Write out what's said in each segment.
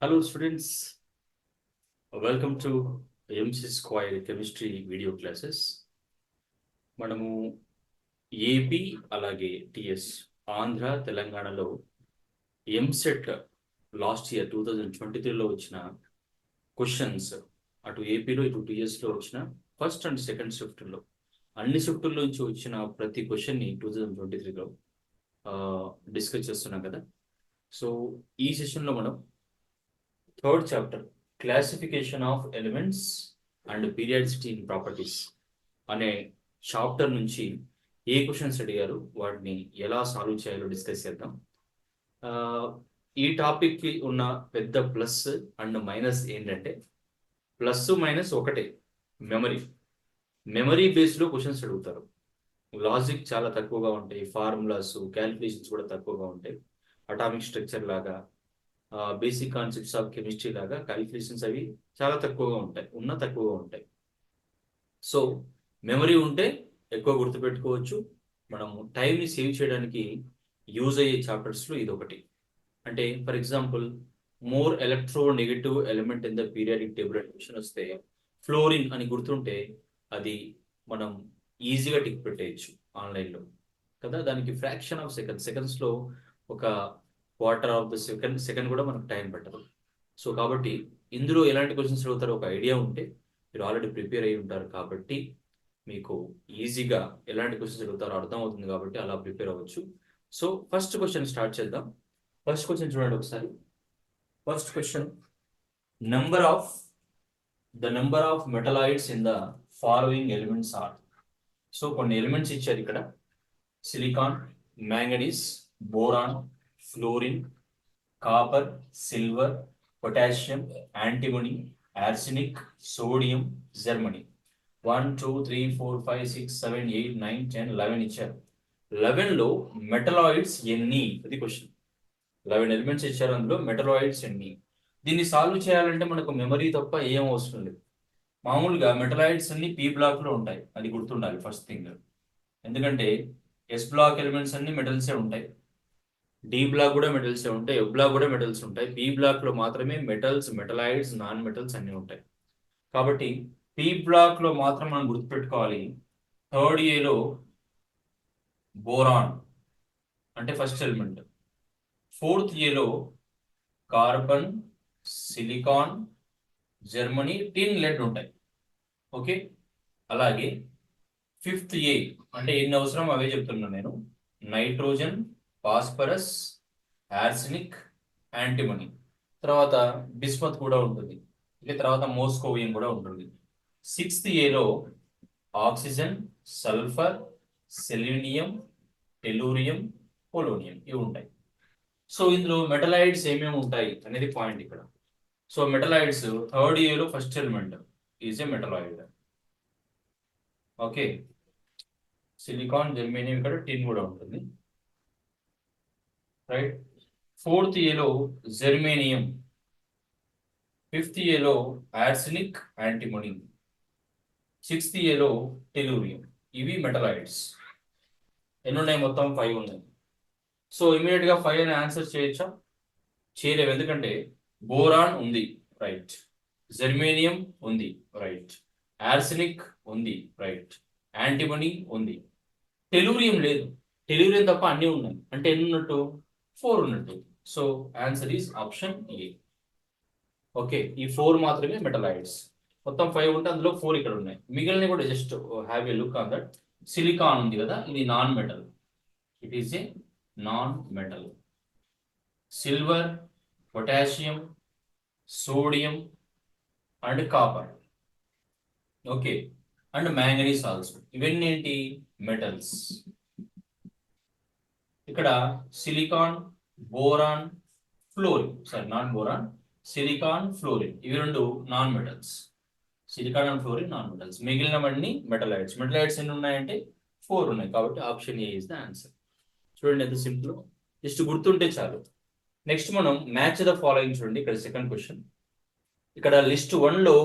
Hello students, welcome to MC Square Chemistry video classes. మనము AP అలాగే TS Andhra తెలంగాణలో EAMCET last year 2023లో వచ్చిన questions అటు ఏపీలో ఇటు టిఎస్లో వచ్చిన ఫస్ట్ అండ్ సెకండ్ షిఫ్ట్లో అన్ని షిఫ్టుల్లో నుంచి వచ్చిన ప్రతి క్వశ్చన్ని 2023లో డిస్కస్ చేస్తున్నాం కదా. సో ఈ సెషన్లో మనం third chapter classification of elements and periodicity in properties అనే చాప్టర్ నుంచి ఏ క్వశ్చన్స్ అడిగారు వాటిని ఎలా సాల్వ్ చేయాలో డిస్కస్ చేద్దాం. ఈ టాపిక్కి ఉన్న పెద్ద ప్లస్ అండ్ మైనస్ ఏంటంటే ప్లస్ మైనస్ ఒకటే, మెమరీ బేస్లో క్వశ్చన్స్ అడుగుతారు. లాజిక్ చాలా తక్కువగా ఉంటాయి, ఫార్ములాస్ క్యాలిక్యులేషన్స్ కూడా తక్కువగా ఉంటాయి. అటామిక్ స్ట్రక్చర్ లాగా బేసిక్ కాన్సెప్ట్స్ ఆఫ్ కెమిస్ట్రీ లాగా క్యాలిక్యులేషన్స్ అవి చాలా తక్కువగా ఉంటాయి. సో మెమరీ ఉంటే ఎక్కువ గుర్తుపెట్టుకోవచ్చు. మనము టైంని సేవ్ చేయడానికి యూజ్ అయ్యే చాప్టర్స్లో ఇది ఒకటి. అంటే for example more electro negative element in the periodic table అని క్వశ్చన్ వస్తే ఫ్లోరిన్ అని గుర్తుంటే అది మనం ఈజీగా టిక్ పెట్టేయచ్చు ఆన్లైన్లో కదా. దానికి ఫ్రాక్షన్ ఆఫ్ సెకండ్స్లో ఒక క్వార్టర్ ఆఫ్ ద సెకండ్ కూడా మనకు టైం పెట్టదు. సో కాబట్టి ఇందులో ఎలాంటి క్వశ్చన్స్ అడుగుతారో ఒక ఐడియా ఉంటే మీరు ఆల్రెడీ ప్రిపేర్ అయి ఉంటారు కాబట్టి మీకు ఈజీగా ఎలాంటి క్వశ్చన్స్ అడుగుతారో అర్థం అవుతుంది కాబట్టి అలా ప్రిపేర్ అవ్వచ్చు. సో ఫస్ట్ క్వశ్చన్ స్టార్ట్ చేద్దాం. ఫస్ట్ క్వశ్చన్ చూడండి ఒకసారి. First question, number of metalloids in the following elements are. So కొన్ని ఎలిమెంట్స్ ఇచ్చారు ఇక్కడ: silicon, manganese, boron, fluorine, copper, silver, potassium, antimony, arsenic, sodium, germanium. 1 2 3 4 5 6 7 8 9 10 11 ఇచ్చారు. 11లో మెటలాయిడ్స్ ఎన్ని? అది క్వశ్చన్. 11 ఎలిమెంట్స్ ఇచ్చారు, అందులో మెటలాయిడ్స్ ఎన్ని? దీన్ని సాల్వ్ చేయాలంటే మనకు మెమరీ తప్ప ఏం అవసరం లేదు. మామూలుగా మెటలాయిడ్స్ అన్ని పీ బ్లాక్లో ఉంటాయి, అది గుర్తుండాలి ఫస్ట్ థింగ్. ఎందుకంటే ఎస్ బ్లాక్ ఎలిమెంట్స్ అన్ని మెటల్సే ఉంటాయి, డి బ్లాక్ కూడా మెటల్స్ ఉంటాయి, ఎఫ్ బ్లాక్ కూడా మెటల్స్ ఉంటాయి. పి బ్లాక్ లో మాత్రమే మెటల్స్, మెటలాయిడ్స్, నాన్ మెటల్స్ అన్ని ఉంటాయి. కాబట్టి పి బ్లాక్ లో మాత్రం మనం గుర్తుపెట్టుకోవాలి. థర్డ్ ఏలో బోరాన్ అంటే ఫస్ట్ ఎలిమెంట్. ఫోర్త్ ఏలో కార్బన్, సిలికాన్, జర్మనీ, టిన్, లెడ్ ఉంటాయి. ఓకే, అలాగే ఫిఫ్త్ ఏ అంటే ఎన్ని అవసరం అవే చెప్తున్నాను నేను. నైట్రోజన్, ఫాస్ఫరస్, ఆర్సెనిక్, యాంటిమనీ, తర్వాత బిస్మత్ కూడా ఉంటుంది, ఇక తర్వాత మోస్కోవియం కూడా ఉంటుంది. సిక్స్త్ ఏలో oxygen, sulphur, selenium, tellurium, polonium ఇవి ఉంటాయి. సో ఇందులో మెటలాయిడ్స్ ఏమేమి ఉంటాయి అనేది పాయింట్ ఇక్కడ. సో మెటలాయిడ్స్ థర్డ్ ఏలో first element is a metalloid. Okay, silicon, germanium, ఇక్కడ టిన్ కూడా ఉంటుంది, రైట్. ఫోర్త్ ఏలో జెర్మేనియం, ఫిఫ్త్ ఏలో ఆర్సెనిక్, యాంటిమనీ, సిక్స్త్ ఏలో టెలూరియం. ఇవి మెటలాయిడ్స్. ఎన్ని ఉన్నాయి? మొత్తం 5 ఉన్నాయి. సో ఇమీడియట్ గా 5 అని ఆన్సర్ చేయొచ్చా? చేయలేవు, ఎందుకంటే బోరాన్ ఉంది, రైట్. జెర్మేనియం ఉంది, రైట్. ఆర్సెనిక్ ఉంది, రైట్. యాంటిమనీ ఉంది. టెలూరియం లేదు, టెలూరియం తప్ప అన్నీ ఉన్నాయి. అంటే ఎన్ని ఉన్నట్టు? 4 ఉన్నట్టు. So answer is option A. Okay, ఈ 4 మాత్రమే మెటలాయిడ్స్. మొత్తం 5 ఉంటే అందులో 4 ఇక్కడ ఉన్నాయి. మిగిలిన కూడా just have a look on that. Silicon ఉంది కదా, ఇది non metal, it is a non metal. Silver, potassium, sodium and copper, okay, and manganese also, ఇవన్నీ ఏంటి? మెటల్స్. ఇక్కడ silicon, boron, fluorine, sorry not boron, silicon, fluorine, ఇవి రెండు non metals. Silicon and fluorine non metals, మిగిలినవన్నీ మెటలైడ్స్. మెటలైడ్స్ ఎన్ని ఉన్నాయంటే 4 ఉన్నాయి, కాబట్టి option A is the answer. చూడండి ఎంత సింపుల్, జస్ట్ గుర్తుంటే చాలు. నెక్స్ట్ మనం మ్యాచ్ ద ఫాలోయింగ్ చూడండి. ఇక్కడ సెకండ్ క్వశ్చన్. ఇక్కడ లిస్ట్ 1లో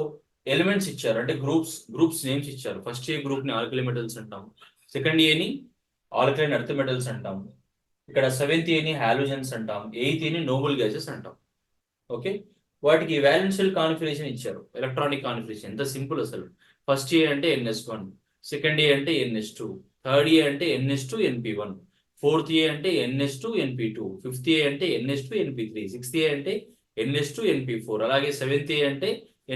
ఎలిమెంట్స్ ఇచ్చారు, అంటే గ్రూప్స్ నేమ్స్ ఇచ్చారు. ఫస్ట్ ఏ గ్రూప్ ని ఆల్కలీ మెటల్స్ అంటాం, సెకండ్ ఏని ఆల్కలైన్ ఎర్త్ మెటల్స్ అంటాం, ఇక్కడ 7th ఏని హాలోజన్స్ అంటాం, 8th ఏని నోబుల్ గ్యాసెస్ అంటాం. ఓకే, వాటికి వ్యాలెన్షియల్ కాన్ఫిగరేషన్ ఇచ్చారు, ఎలక్ట్రానిక్ కాన్ఫిగరేషన్. ఎంత సింపుల్ అసలు. ఫస్ట్ ఏ అంటే NS1, సెకండ్ ఏ అంటే NS2, థర్డ్ ఏ అంటే NS2 NP1, ఫోర్త్ ఏ అంటే NS2 NP2, ఫిఫ్త్ ఏ అంటే NS2 NP3, సిక్స్త్ ఏ అంటే NS2 NP4, అలాగే సెవెంత్ ఏ అంటే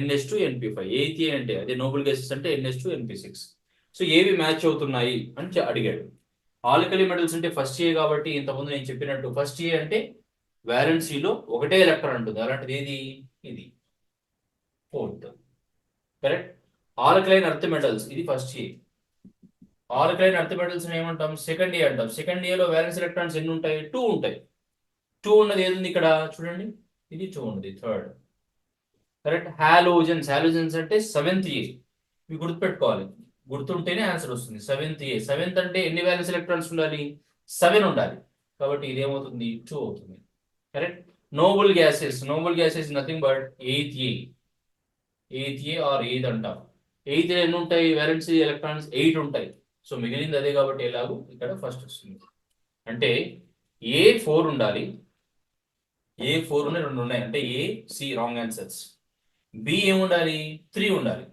NS2 NP5, ఎయిత్ ఏ అంటే అదే నోబుల్ గ్యాసెస్ అంటే NS2 NP6. సో ఏవి మ్యాచ్ అవుతున్నాయి అని అడిగాడు. ఆల్కలీ మెటల్స్ అంటే ఫస్ట్ ఏ కాబట్టి ఇంతకుముందు నేను చెప్పినట్టు ఫస్ట్ ఏ అంటే వ్యాలెన్సీలో ఒకటే ఎలక్ట్రాన్ ఉంటుంది, అలాంటిది ఏది, ఇది fourth. Correct. Alkaline earth metals ఇది ఫస్ట్ ఏ. ఆల్కలైన్ అర్త్ మెటల్స్ ఏమంటాం, సెకండ్ ఏ అంటాం. సెకండ్ ఏలో వ్యాలెన్స్ ఎలక్ట్రాన్స్ ఎన్ని ఉంటాయి, 2 ఉంటాయి. 2 ఉన్నది ఏది ఉంది ఇక్కడ చూడండి, ఇది 2 ఉంది, థర్డ్. కరెక్ట్. హాలోజన్స్, హాలోజన్స్ అంటే సెవెంత్ ఏ. ఇవి గుర్తుపెట్టుకోవాలి, గుర్తుంటేనే ఆన్సర్ వస్తుంది. సెవెంత్ ఏ, సెవెంత్ అంటే ఎన్ని వ్యాలెన్స్ ఎలక్ట్రాన్స్ ఉండాలి, 7 ఉండాలి. కాబట్టి ఇది ఏమవుతుంది, 2 అవుతుంది. Correct. Nobel gases, Nobel gases nothing but eighth A. Eighth A or eighth అంటాం. ఎయిత్ ఎన్ని ఉంటాయి వ్యాలెన్స్ ఎలక్ట్రాన్స్, 8 ఉంటాయి. సో మిగిలింది అదే కాబట్టి ఎలాగూ ఇక్కడ ఫస్ట్ వస్తుంది. అంటే A4 ఉండాలి, A4 ఉన్నాయి, 2 ఉన్నాయి, అంటే A C wrong answers. B ఏముండాలి, 3 ఉండాలి.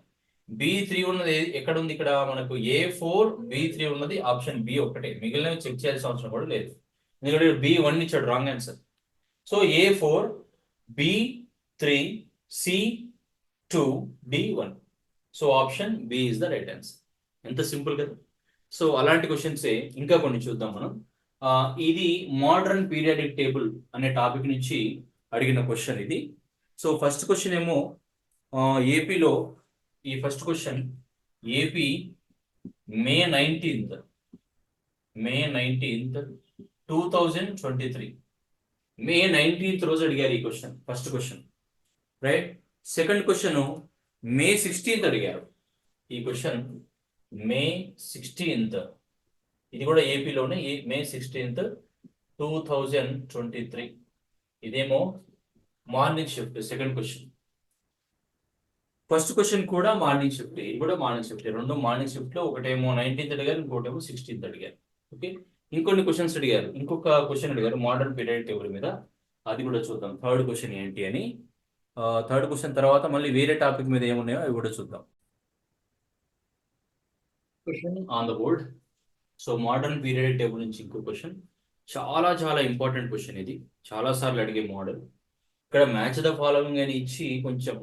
B3 ఉన్నది ఎక్కడ ఉంది, ఇక్కడ మనకు A4 B3 ఉన్నది ఆప్షన్ B ఒకటే, మిగిలినవి చెక్ చేయాల్సిన అవసరం కూడా లేదు. ఎందుకంటే B1 ఇచ్చాడు wrong answer. So A4 B3 C2 D1. So option B is the right answer. ఎంత సింపుల్ కదా. సో అలాంటి క్వశ్చన్స్ ఇంకా కొన్ని చూద్దాం మనం. ఇది మోడర్న్ పీరియాడిక్ టేబుల్ అనే టాపిక్ నుంచి అడిగిన క్వశ్చన్ ఇది. సో ఫస్ట్ క్వశ్చన్ ఏమో ఏపీలో, ఈ ఫస్ట్ క్వశ్చన్ ఏపీ మే 19th 2023, మే 19th రోజు అడిగారు ఈ question, first question. Right. Second question మే 16th అడిగారు. ఈ క్వశ్చన్ మే 16th, ఇది కూడా ఏపీలోనే మే 16th 2023. ఇదేమో morning shift second question. First question కూడా మార్నింగ్ షిఫ్ట్, ఇది కూడా మార్నింగ్ షిఫ్ట్, రెండు మార్నింగ్ షిఫ్ట్ లో ఒకటేమో 19th అడిగారు, ఇంకోటేమో 16th అడిగారు. ఓకే. ఇంకొన్ని క్వశ్చన్స్ అడిగారు, ఇంకొక క్వశ్చన్ అడిగారు మోడర్న్ పీరియాడిక్ టేబుల్ మీద, అది కూడా చూద్దాం. థర్డ్ క్వశ్చన్ ఏంటి అని. థర్డ్ క్వశ్చన్ తర్వాత మళ్ళీ వేరే టాపిక్ మీద ఏమున్నాయో అవి కూడా చూద్దాం. Question on the board. So modern periodic table నుంచి ఇంకో క్వశ్చన్, చాలా చాలా ఇంపార్టెంట్ క్వశ్చన్ ఇది, చాలా సార్లు అడిగే మోడల్. ఇక్కడ మ్యాచ్ ద ఫాలోయింగ్ అని ఇచ్చి కొంచెం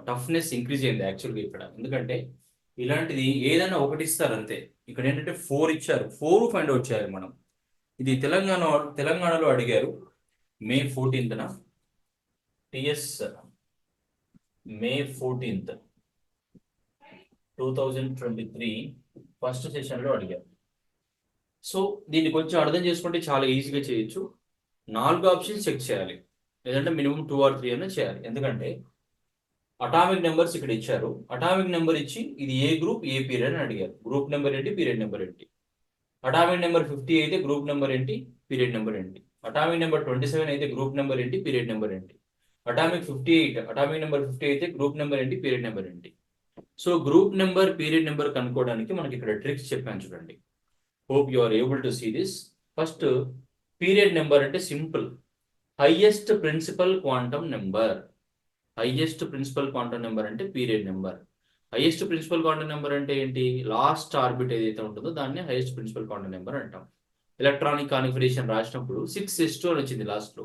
టఫ్నెస్ ఇంక్రీజ్ అయింది యాక్చువల్గా ఇక్కడ. ఎందుకంటే ఇలాంటిది ఏదైనా ఒకటి ఇస్తారు అంతే. ఇక్కడ ఏంటంటే 4 ఇచ్చారు, 4 ఫైండ్ అవుట్ చేయాలి మనం. ఇది తెలంగాణలో అడిగారు మే 14th టిఎస్, మే 14th 2023 ఫస్ట్ సెషన్లో అడిగారు. సో దీన్ని కొంచెం అర్థం చేసుకుంటే చాలా ఈజీగా చేయొచ్చు. 4 ఆప్షన్స్ చెక్ చేయాలి, లేదంటే మినిమం 2 or 3 అన్న చేయాలి. ఎందుకంటే అటామిక్ నెంబర్స్ ఇక్కడ ఇచ్చారు, అటామిక్ నెంబర్ ఇచ్చి ఇది ఏ గ్రూప్ ఏ పీరియడ్ అని అడిగారు. గ్రూప్ నెంబర్ ఏంటి, పీరియడ్ నెంబర్ ఏంటి. అటామిక్ నెంబర్ 50 అయితే గ్రూప్ నెంబర్ ఏంటి, పీరియడ్ నెంబర్ ఏంటి. అటామిక్ నెంబర్ 27 అయితే గ్రూప్ నెంబర్ ఏంటి, పీరియడ్ నెంబర్ ఏంటి. అటామిక్ నెంబర్ 50 అయితే గ్రూప్ నెంబర్ ఏంటి, పీరియడ్ నెంబర్ ఏంటి. So group number, period number కనుక్కోవడానికి మనకి ఇక్కడ ట్రిక్స్ చెప్పాను చూడండి. Hope you are able to see this. First period number అంటే simple, highest principal quantum number. Highest principal quantum number అంటే period number. Highest principal quantum number అంటే ఏంటి, last orbit ఏదైతే ఉంటుందో దాన్ని హైయెస్ట్ ప్రిన్సిపల్ క్వాంటమ్ నెంబర్ అంటాం. Electronic configuration రాసినప్పుడు 6s2 అని వచ్చింది లాస్ట్ లో,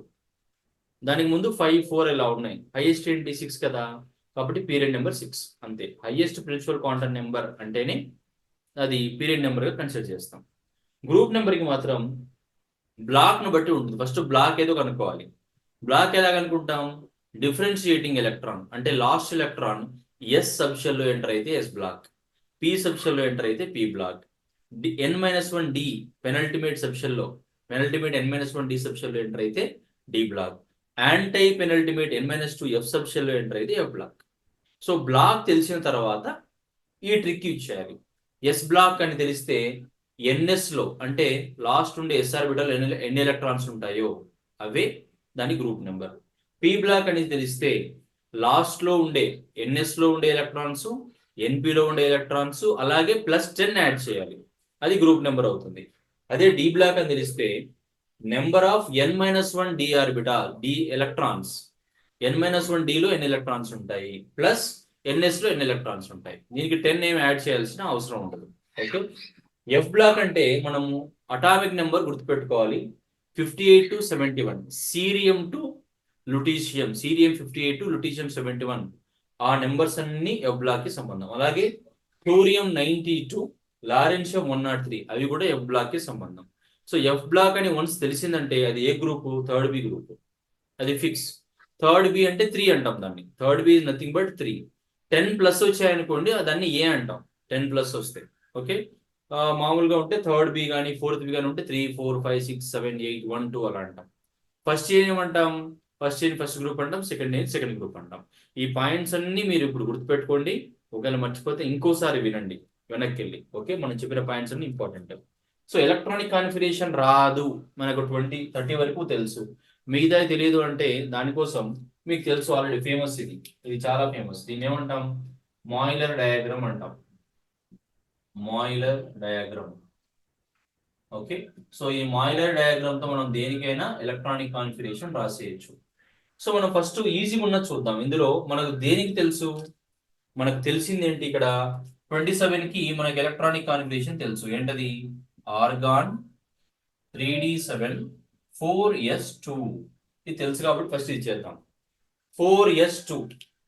దానికి ముందు 5, 4 ఇలా ఉన్నాయి. హైయెస్ట్ ఏంటి 6 కదా, కాబట్టి పీరియడ్ నెంబర్ 6 అంతే. హైయెస్ట్ ప్రిన్సిపల్ క్వాంటమ్ నెంబర్ అంటేనే అది పీరియడ్ నెంబర్ గా కన్సిడర్ చేస్తాం. గ్రూప్ నెంబర్ కి మాత్రం బ్లాక్ ను బట్టి ఉంటుంది. ఫస్ట్ బ్లాక్ ఏదో కనుక్కోవాలి. బ్లాక్ ఎలా కనుక్కుంటాం, డిఫరెన్షియేటింగ్ ఎలక్ట్రాన్ అంటే లాస్ట్ ఎలక్ట్రాన్ ఎస్ సబ్షెల్ లో ఎంటర్ అయితే ఎస్ బ్లాక్, పి సబ్షెల్ లో ఎంటర్ అయితే p block, n-1 d penultimate subshell లో, పెనల్టిమేట్ n-1 డి సబ్షెల్ లో ఎంటర్ అయితే d block, antepenultimate n-2 f subshell లో ఎంటర్ అయితే ఎఫ్ బ్లాక్. సో బ్లాక్ తెలిసిన తర్వాత ఈ ట్రిక్ ఇచ్చేయాలి. ఎస్ బ్లాక్ అని తెలిస్తే ఎన్ఎస్ లో అంటే లాస్ట్ ఉండే ఎస్ ఆర్బిటల్ ఎన్ని ఎలక్ట్రాన్స్ ఉంటాయో అవే దాని గ్రూప్ నెంబర్. పి బ్లాక్ అనేది తెలిస్తే లాస్ట్ లో ఉండే ఎన్ఎస్ లో ఉండే ఎలక్ట్రాన్స్, ఎన్పిలో ఉండే ఎలక్ట్రాన్స్ అలాగే +10 యాడ్ చేయాలి, అది గ్రూప్ నెంబర్ అవుతుంది. అదే డి బ్లాక్ అని తెలిస్తే number of n-1 d orbital, d electrons n-1 d లో ఎన్ని ఎలక్ట్రాన్స్ ఉంటాయి ప్లస్ ns లో ఎన్ని ఎలక్ట్రాన్స్ ఉంటాయి. దీనికి 10 ఏమి యాడ్ చేయాల్సిన అవసరం ఉండదు. ఓకే, ఎఫ్ బ్లాక్ అంటే మనము అటామిక్ నెంబర్ గుర్తుపెట్టుకోవాలి, 58 to 71, cerium to lutetium, cerium 58 to lutetium 71, ఆ నెంబర్స్ అన్ని ఎఫ్ బ్లాక్ కి సంబంధం. అలాగే థోరియం 92, లారెన్షియం 103, అవి కూడా ఎఫ్ బ్లాక్ కి సంబంధం. సో ఎఫ్ బ్లాక్ అని వన్స్ తెలిసిందంటే అది ఏ గ్రూప్, థర్డ్ బి గ్రూప్, అది ఫిక్స్. థర్డ్ బి అంటే 3 అంటాం దాన్ని, third B is nothing but 3. 10 plus వచ్చాయనుకోండి దాన్ని ఏ అంటాం, 10 ప్లస్ వస్తే. ఓకే, మామూలుగా ఉంటే థర్డ్ బి కానీ ఫోర్త్ బి కానీ ఉంటే 3, 4, 5, 6, 7, 8, 1, 2 అలా అంటాం. ఫస్ట్ ఏ ఏమంటాం, ఫస్ట్ ఏ ఫస్ట్ గ్రూప్ అంటాం, సెకండ్ ఏ సెకండ్ గ్రూప్ అంటాం. ఈ పాయింట్స్ అన్ని మీరు ఇప్పుడు గుర్తుపెట్టుకోండి. ఒకవేళ మర్చిపోతే ఇంకోసారి వినండి వెనక్కి వెళ్ళి. ఓకే, మనం చెప్పిన పాయింట్స్ అన్ని ఇంపార్టెంట్. సో ఎలక్ట్రానిక్ కాన్ఫిగరేషన్ రాదు మనకు 20-30 వరకు తెలుసు, మిగతా తెలియదు అంటే దానికోసం మీకు తెలుసు ఆల్రెడీ ఫేమస్, ఇది చాలా ఫేమస్. దీన్ని ఏమంటాం, మాయిలర్ డయాగ్రామ్ అంటాం, మాయిలర్ డయాగ్రామ్. ఓకే, సో ఈ మాయిలర్ డయాగ్రామ్ తో మనం దేనికైనా ఎలక్ట్రానిక్ కాన్ఫిగరేషన్ రాసేయచ్చు. సో మనం ఫస్ట్ ఈజీగా ఉన్నది చూద్దాం. ఇందులో మనకు దేనికి తెలుసు, మనకు తెలిసింది ఏంటి, ఇక్కడ 27 కి మనకి ఎలక్ట్రానిక్ కాన్ఫిగరేషన్ తెలుసు. ఏంటది, ఆర్గాన్ 3d7 4s2, ఇది తెలుసు కాబట్టి ఫస్ట్ ఇది చేద్దాం. 4s2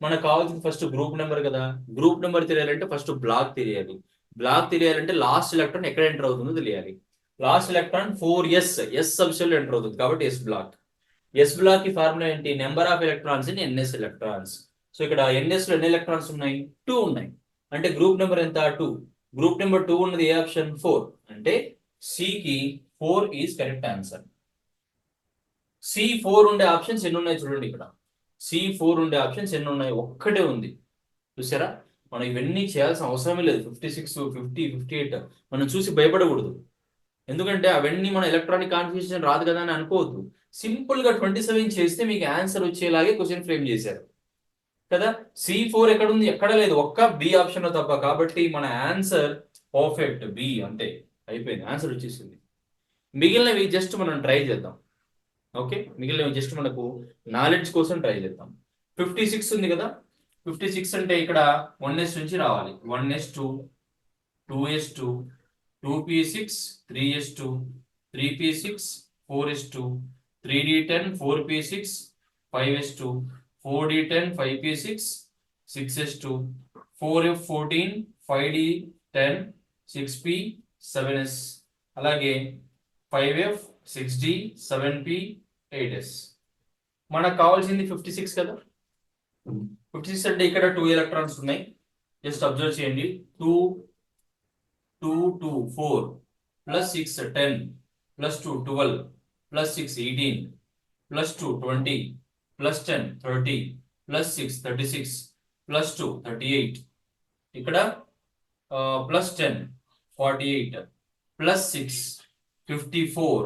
మనకు కావాల్సింది ఫస్ట్ గ్రూప్ నెంబర్ కదా, గ్రూప్ నెంబర్ తెలియాలంటే ఫస్ట్ బ్లాక్ తెలియాలి. బ్లాక్ తెలియాలంటే లాస్ట్ ఎలక్ట్రాన్ ఎక్కడ ఎంటర్ అవుతుందో తెలియాలి. Last electron 4s, s subshell enter అవుతుంది కాబట్టి ఎస్ బ్లాక్. ఎస్ బ్లాక్ కి ఫార్ములా ఏంటి, number of electrons in ns electrons. So ఇక్కడ ఎన్ఎస్ లో ఎన్ని ఎలక్ట్రాన్స్ ఉన్నాయి, 2 ఉన్నాయి. అంటే గ్రూప్ నెంబర్ ఎంత, 2. గ్రూప్ నెంబర్ 2 ఉన్నది ఏ ఆప్షన్, 4. అంటే సి కి 4 ఈజ్ కరెక్ట్ ఆన్సర్. C4 ఉండే ఆప్షన్స్ ఎన్ని ఉన్నాయి చూడండి, ఇక్కడ C4 ఉండే ఆప్షన్స్ ఎన్ని ఉన్నాయి, ఒక్కటే ఉంది. చూసారా, మనం ఇవన్నీ చేయాల్సిన అవసరమే లేదు. 56, 50, 58 మనం చూసి భయపడకూడదు. ఎందుకంటే అవన్నీ మన ఎలక్ట్రానిక్ కాన్ఫిగరేషన్ రాదు కదా అని అనుకోవద్దు. సింపుల్ గా 27 చేస్తే మీకు ఆన్సర్ వచ్చేలాగే క్వశ్చన్ ఫ్రేమ్ చేశారు కదా. C4 ఎక్కడ ఉంది, ఎక్కడ లేదు, ఒక్క బి ఆప్షన్ లో తప్ప. కాబట్టి మన ఆన్సర్ పర్ఫెక్ట్ బి, అంతే, అయిపోయింది, ఆన్సర్ వచ్చేసింది. మిగిలినవి జస్ట్ మనం ట్రై చేద్దాం. ఓకే, మిగిలినవి జస్ట్ మనకు నాలెడ్జ్ కోసం ట్రై చేద్దాం. 56 ఉంది కదా, 56 అంటే ఇక్కడ 1s నుంచి రావాలి. 1s2, 2s2, 2p6, 3s2, 3p6, 4s2, 3d10, 4p6, 5s2, 4d10, 5p6, 6s2, 4f14, 5d10, 6p, 7s, అలాగే 5f, 6d, 7p, 8s. మనకు కావాల్సింది 56 కదా. 56 అంటే ఇక్కడ 2 ఎలక్ట్రాన్స్ ఉన్నాయి, జస్ట్ అబ్జర్వ్ చేయండి. 2, 2, 2, 4 plus 6, 10 plus 2, 12 plus 6, 18 plus 2, 20 plus 10, 30 plus 6, 36 plus 2, 38. ఇక్కడ plus 10, 48 plus 6, 54.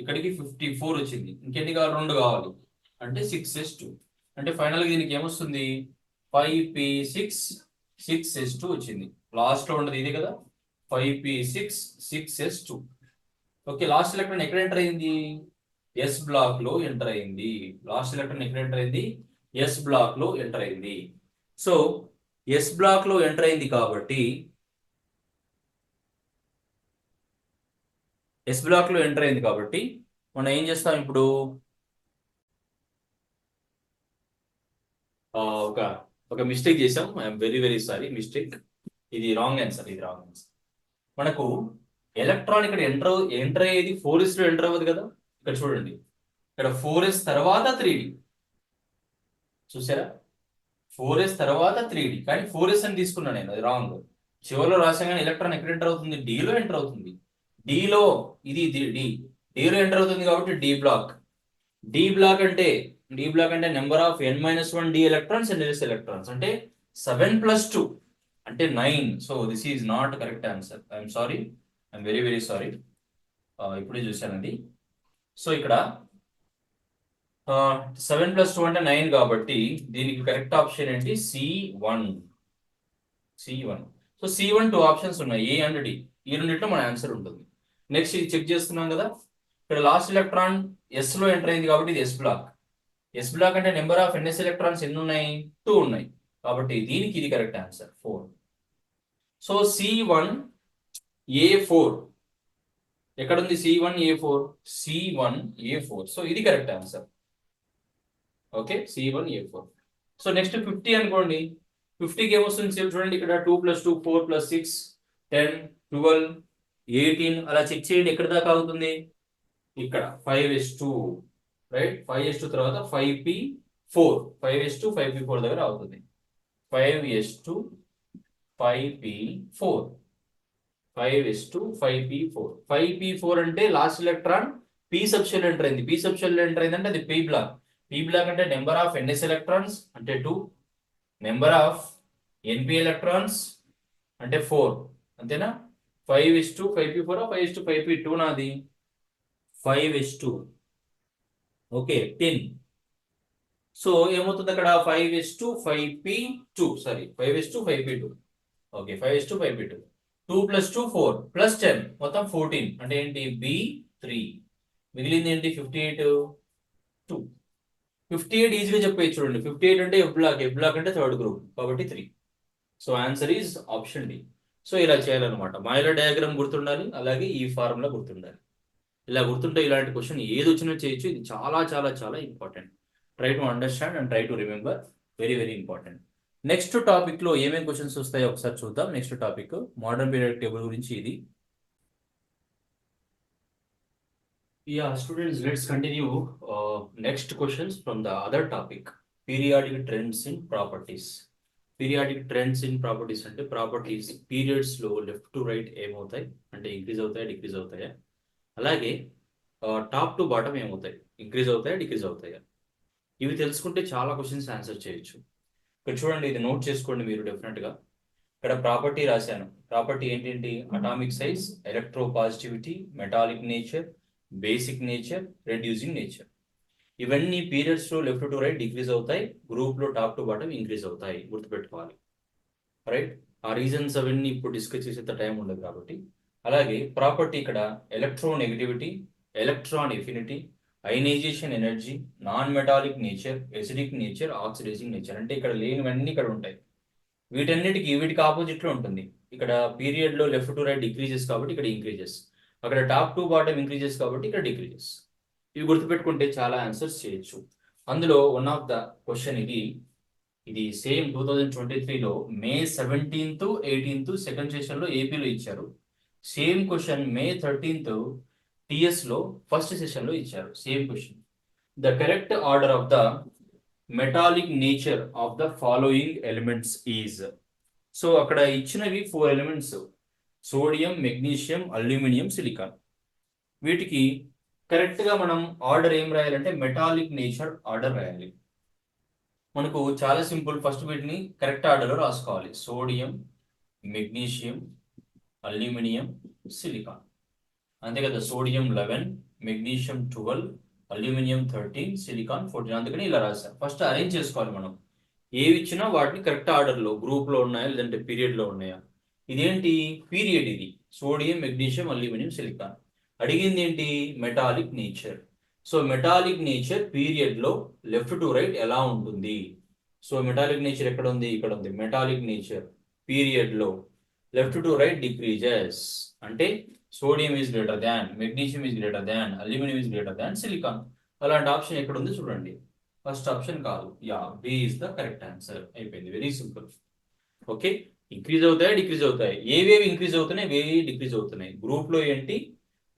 ఇక్కడికి 54 వచ్చింది. ఇంకెన్ని కావాలి, 2 కావాలి అంటే 6s2. అంటే ఫైనల్ గా దీనికి ఏమొస్తుంది, 5p6, 6s2 వచ్చింది. లాస్ట్ లో ఉండదు ఇది కదా, 5p6, 6s2. Okay, last electron ఎక్కడ ఎంటర్ అయింది, ఎస్ బ్లాక్ లో ఎంటర్ అయింది. లాస్ట్ ఎలక్ట్రాన్ ఎక్కడ ఎంటర్ అయింది, ఎస్ బ్లాక్ లో ఎంటర్ అయింది. సో ఎస్ బ్లాక్ లో ఎంటర్ అయింది కాబట్టి ఎస్ బ్లాక్ లో ఎంటర్ అయింది కాబట్టి మనం ఏం చేస్తాం ఇప్పుడు, ఒక ఒక మిస్టేక్ చేసాం. I'm very very sorry, mistake. ఇది రాంగ్ ఆన్సర్, ఇది రాంగ్ ఆన్సర్. మనకు ఎలక్ట్రాన్ ఇక్కడ ఎంటర్ అయ్యేది 4s లో ఎంటర్ అవ్వదు కదా. ఇక్కడ చూడండి, ఇక్కడ 4s తర్వాత 3d, చూసారా, 4s తర్వాత 3d, కానీ 4s అని తీసుకున్నా నేను, అది రాంగ్. చివరిలో రాసాగానే ఎలక్ట్రాన్ ఎక్కడ ఎంటర్ అవుతుంది, d లో ఎంటర్ అవుతుంది. d లో ఇది d లో ఎంటర్ అవుతుంది కాబట్టి డి బ్లాక్. డి బ్లాక్ అంటే number of n-1 d electrons and s electrons అంటే 7 + 2 అంటే 9. So this is not correct answer. I'm sorry, I'm very very sorry. ఇప్పుడే చూశానండి. సో ఇక్కడ 7 + 2 అంటే 9 కాబట్టి దీనికి కరెక్ట్ ఆప్షన్ ఏంటి, C1. సో C1 2 ఆప్షన్స్ ఉన్నాయి, ఏ అండ్ డి. ఈ రెండింటిలో మన ఆన్సర్ ఉంటుంది. నెక్స్ట్ ఇది చెక్ చేస్తున్నాం కదా, ఇక్కడ లాస్ట్ ఎలక్ట్రాన్ ఎస్ లో ఎంటర్ అయింది కాబట్టి ఇది ఎస్ బ్లాక్. ఎస్ బ్లాక్ అంటే నెంబర్ ఆఫ్ ఎన్ఎస్ ఎలక్ట్రాన్స్ ఎన్ని ఉన్నాయి? 2 ఉన్నాయి. కాబట్టి దీనికి ఇది కరెక్ట్ ఆన్సర్ 4. సో C1A4 ఎక్కడుంది? C1A4 C1A4. సో ఇది correct answer. Okay, C1A4. So next 50 అనుకోండి. 50కి ఏమొస్తుంది? చూడండి ఇక్కడ 2 + 2 4 + 6 10 12 18 అలా చెక్ చేయండి ఎక్కడ దాకా అవుతుంది. ఇక్కడ 5s2 రైట్. 5s2 తర్వాత 5p4 5s2 5p4 దగ్గర అవుతుంది. 5s2 5p4 5s2 5p4 5p4 అంటే last electron p subshell enter అయింది. p సబ్షెల్ ఎంటర్ అయిందంటే అది p బ్లాక్. p బ్లాక్ అంటే నెంబర్ ఆఫ్ ns ఎలక్ట్రాన్స్ అంటే 2, నెంబర్ ఆఫ్ np ఎలక్ట్రాన్స్ అంటే 4. అంతేనా? 5s2 5p4 5s2 5p2 నాది 5s2 ఓకే 10. సో ఏమవుతుంది అక్కడ? 5s2 5p2 sorry 5s2 5p2 okay 5s2 5p2 2 + 2 4 + 10 మొత్తం 14 అంటే ఏంటి? B3. మిగిలింది ఏంటి? 58 2. 58 ఈజీగా చెప్పేది చూడండి. 58 అంటే ఎఫ్ బ్లాక్ అంటే థర్డ్ గ్రూప్ కాబట్టి 3. So answer is option D. So ఇలా చేయాలన్నమాట. మాయిలర్ డయాగ్రామ్ గుర్తుండాలి, అలాగే ఈ ఫార్ములా గుర్తుండాలి. ఇలా గుర్తుంటే ఇలాంటి క్వశ్చన్ ఏది వచ్చినా చేయొచ్చు. ఇది చాలా చాలా చాలా important. Try to understand and try to remember. Very very important. Next topic లో ఏమేమి క్వశ్చన్స్ వస్తాయో ఒకసారి చూద్దాం. Next topic modern periodic table గురించి ఇది. Yeah, students, let's continue next questions from the other topic. Periodic trends in properties. Periodic trends in properties అంటే properties periods లో left to right ఏమవుతాయి అంటే ఇంక్రీజ్ అవుతాయా డిక్రీజ్ అవుతాయా, అలాగే టాప్ టు బాటమ్ ఏమవుతాయి ఇంక్రీజ్ అవుతాయా డిక్రీజ్ అవుతాయా, ఇవి తెలుసుకుంటే చాలా క్వశ్చన్స్ ఆన్సర్ చేయొచ్చు. ఇక్కడ చూడండి, ఇది నోట్ చేసుకోండి మీరు డెఫినెట్ గా. ఇక్కడ ప్రాపర్టీ రాశాను. ప్రాపర్టీ ఏంటంటే atomic size, electro positivity, metallic nature, basic nature, reducing nature. ఇవన్నీ పీరియడ్స్ లో లెఫ్ట్ టు రైట్ డిక్రీజ్ అవుతాయి, గ్రూప్ లో టాప్ టు బాటమ్ ఇంక్రీజ్ అవుతాయి. గుర్తుపెట్టుకోవాలి రైట్. ఆ రీజన్స్ అవన్నీ ఇప్పుడు డిస్కస్ చేసేంత టైం ఉండదు కాబట్టి. అలాగే ప్రాపర్టీ ఇక్కడ electronegativity, electron affinity, ionization energy, non metallic nature, acidic nature, oxidizing nature. అంటే ఇక్కడ లేనివన్నీ ఇక్కడ ఉంటాయి. వీటికి ఆపోజిట్ లో ఉంటుంది. ఇక్కడ పీరియడ్ లో లెఫ్ట్ టు రైట్ డిక్రీజెస్ కాబట్టి ఇక్కడ ఇంక్రీజెస్, అక్కడ టాప్ టు బాటమ్ ఇంక్రీజెస్ కాబట్టి ఇక్కడ డిక్రీజెస్. ఇవి గుర్తుపెట్టుకుంటే చాలా ఆన్సర్స్ చేయొచ్చు. అందులో వన్ ఆఫ్ ద క్వశ్చన్ ఇది సేమ్ 2023లో మే 17th 18th సెకండ్ సెషన్ లో ఏపీలో ఇచ్చారు. సేమ్ క్వశ్చన్ మే 13th టిఎస్ లో ఫస్ట్ సెషన్ లో ఇచ్చారు. Same question. The correct order of the metallic nature of the following elements is. So అక్కడ ఇచ్చినవి 4 elements: sodium, magnesium, aluminium, silicon. వీటికి correct గా మనం ఆర్డర్ ఏం రాయాలంటే మెటాలిక్ నేచర్ ఆర్డర్ రాయాలి. మనకు చాలా సింపుల్. ఫస్ట్ వీటిని కరెక్ట్ ఆర్డర్లో రాసుకోవాలి. Sodium, magnesium, aluminium, silicon. అంతే కదా. Sodium 11, magnesium 12, aluminium 13, silicon 14. అందుకని ఇలా రాశారు. ఫస్ట్ అరేంజ్ చేసుకోవాలి మనం. ఏవి ఇచ్చినా వాటిని కరెక్ట్ ఆర్డర్లో, గ్రూప్లో ఉన్నాయా లేదంటే పీరియడ్లో ఉన్నాయా. ఇదేంటి పీరియడ్, ఇది సోడియం, మెగ్నీషియం, అల్యూమినియం, సిలికాన్. అడిగింది ఏంటి metallic nature. So metallic nature period లో లెఫ్ట్ టు రైట్ ఎలా ఉంటుంది. సో మెటాలిక్ నేచర్ ఎక్కడ ఉంది? ఇక్కడ ఉంది. మెటాలిక్ నేచర్ పీరియడ్ లో లెఫ్ట్ టు రైట్ డిక్రీజెస్. అంటే sodium is greater than, magnesium is greater than, aluminium is greater than, silicon. అలాంటి ఆప్షన్ ఎక్కడ ఉంది చూడండి. ఫస్ట్ ఆప్షన్ కాదు. Yeah, B is the correct answer. అయిపోయింది. Very simple. ఓకే, ఇంక్రీజ్ అవుతాయి decrease అవుతాయి. ఏవేవి ఇంక్రీజ్ అవుతున్నాయి, ఏవేవి డిక్రీజ్ అవుతున్నాయి, గ్రూప్ లో ఏంటి,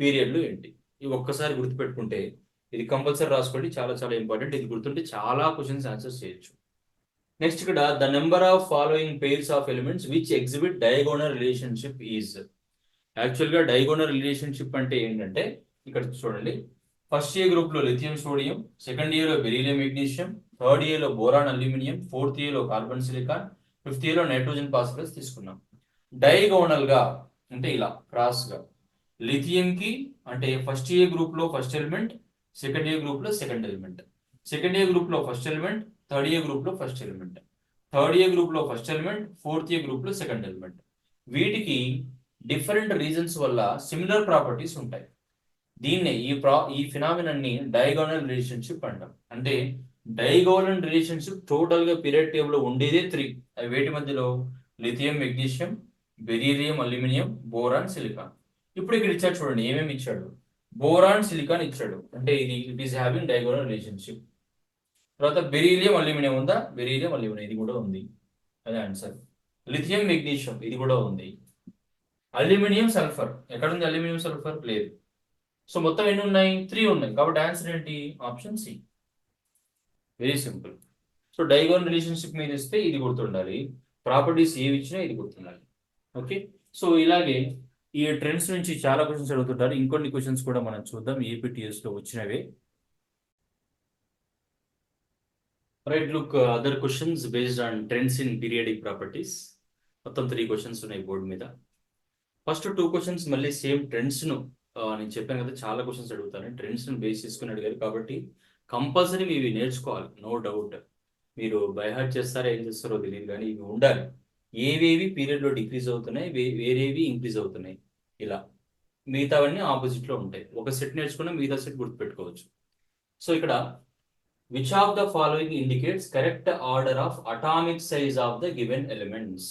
పీరియడ్ లో ఏంటి. ఇవి ఒక్కసారి గుర్తుపెట్టుకుంటే ఇది కంపల్సరీ రాసుకోండి. చాలా చాలా ఇంపార్టెంట్. ఇది గుర్తుంటే చాలా క్వశ్చన్స్ ఆన్సర్స్ చేయొచ్చు. నెక్స్ట్ ఇక్కడ the number of following pairs of elements which exhibit diagonal relationship is. యాక్చువల్గా డయాగోనల్ రిలేషన్షిప్ అంటే ఏంటంటే ఇక్కడ చూడండి. ఫస్ట్ ఏ గ్రూప్ లో లిథియం సోడియం, సెకండ్ ఇయర్ లో బెరీలియం మెగ్నీషియం, థర్డ్ ఇయర్ లో బోరాన్ అల్యూమినియం, ఫోర్త్ ఇయర్ లో కార్బన్ సిలికాన్, ఫిఫ్త్ ఇయర్ లో నైట్రోజన్ ఫాస్ఫరస్ తీసుకున్నాం. డయాగోనల్ గా అంటే ఇలా క్రాస్ గా లిథియం కి అంటే ఫస్ట్ ఏ గ్రూప్ లో ఫస్ట్ ఎలిమెంట్, సెకండ్ ఏ గ్రూప్ లో సెకండ్ ఎలిమెంట్, సెకండ్ ఏ గ్రూప్ లో ఫస్ట్ ఎలిమెంట్, థర్డ్ ఏ గ్రూప్ లో ఫస్ట్ ఎలిమెంట్, థర్డ్ ఏ గ్రూప్ లో first element, fourth A group లో సెకండ్ ఎలిమెంట్. వీటికి డిఫరెంట్ రీజన్స్ వల్ల సిమిలర్ ప్రాపర్టీస్ ఉంటాయి. దీన్నే ఈ ఫినామినన్ ని డయాగోనల్ రిలేషన్షిప్ అంటాం. అంటే డైగోనల్ రిలేషన్షిప్ టోటల్ గా పీరియడ్ టేబుల్ లో ఉండేదే 3. అవి వేటి మధ్యలో? Lithium magnesium, beryllium aluminium, boron silicon. ఇప్పుడు ఇక్కడ ఇచ్చాడు చూడండి, ఏమేమి ఇచ్చాడు. బోరాన్ సిలికాన్ ఇచ్చాడు, అంటే ఇది it is having diagonal relationship. తర్వాత బెరీలియం అల్యూమినియం ఉందా? బెరీలియం అల్యూమినియం ఇది కూడా ఉంది, అదే ఆన్సర్. లిథియం మెగ్నీషియం ఇది కూడా ఉంది. అల్యూమినియం సల్ఫర్ ఎక్కడ ఉంది? అల్యూమినియం సల్ఫర్ లేదు. సో మొత్తం ఎన్ని ఉన్నాయి? 3 ఉన్నాయి. కాబట్టి ఆన్సర్ ఏంటి? Option C. Very simple. So diagonal relationship మీద ఇస్తే ఇది గుర్తుండాలి, ప్రాపర్టీస్ ఏవి ఇచ్చినా ఇది గుర్తుండాలి. ఓకే, సో ఇలాగే ఈ ట్రెండ్స్ నుంచి చాలా క్వశ్చన్స్ అడుగుతుంటారు. ఇంకొన్ని క్వశ్చన్స్ కూడా మనం చూద్దాం, ఏపీటీఎస్ లో వచ్చినవే. Right, look other questions based on trends in periodic properties. మొత్తం 3 క్వశ్చన్స్ ఉన్నాయి బోర్డు మీద. ఫస్ట్ 2 క్వశ్చన్స్ మళ్ళీ సేమ్ ట్రెండ్స్ ను, నేను చెప్పాను కదా చాలా క్వశ్చన్స్ అడుగుతాను, ట్రెండ్స్ ను బేస్ చేసుకుని అడిగారు కాబట్టి కంపల్సరీ ఇవి నేర్చుకోవాలి, నో డౌట్. మీరు బైహార్ట్ చేస్తారో ఏం చేస్తారో తెలియదు, కానీ ఇవి ఉండాలి. ఏవేవి పీరియడ్ లో డిక్రీజ్ అవుతున్నాయి, వేరేవి ఇంక్రీజ్ అవుతున్నాయి, ఇలా మిగతావన్నీ ఆపోజిట్ లో ఉంటాయి. ఒక సెట్ నేర్చుకున్నా మిగతా సెట్ గుర్తుపెట్టుకోవచ్చు. సో ఇక్కడ which of the following indicates correct order of atomic size of the given elements.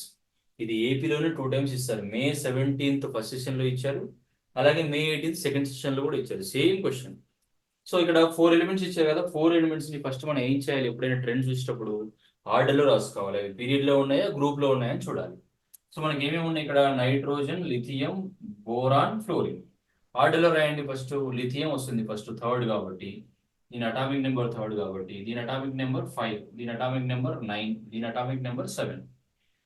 ఇది ఏపీలోనే 2 టైమ్స్ ఇస్తారు. May 17th ఫస్ట్ సెషన్ లో ఇచ్చారు, అలాగే May 18th సెకండ్ సెషన్ లో కూడా ఇచ్చారు, సేమ్ క్వశ్చన్. సో ఇక్కడ 4 ఎలిమెంట్స్ ఇచ్చారు కదా, 4 ఎలిమెంట్స్ ని ఫస్ట్ మనం ఏం చేయాలి? ఎప్పుడైనా ట్రెండ్ చూసేటప్పుడు ఆర్డర్ లో రాసుకోవాలి. అవి పీరియడ్ లో ఉన్నాయా, గ్రూప్ లో ఉన్నాయా అని చూడాలి. సో మనకి ఏమేమి ఉన్నాయి ఇక్కడ? Nitrogen, lithium, boron, fluorine. Order లో రాయండి. ఫస్ట్ లిథియం వస్తుంది, ఫస్ట్ థర్డ్ కాబట్టి దీని అటామిక్ నెంబర్ 3 కాబట్టి దీని అటామిక్ నెంబర్ 5, దీని అటామిక్ నెంబర్ 9, దీని అటామిక్ నెంబర్ 7.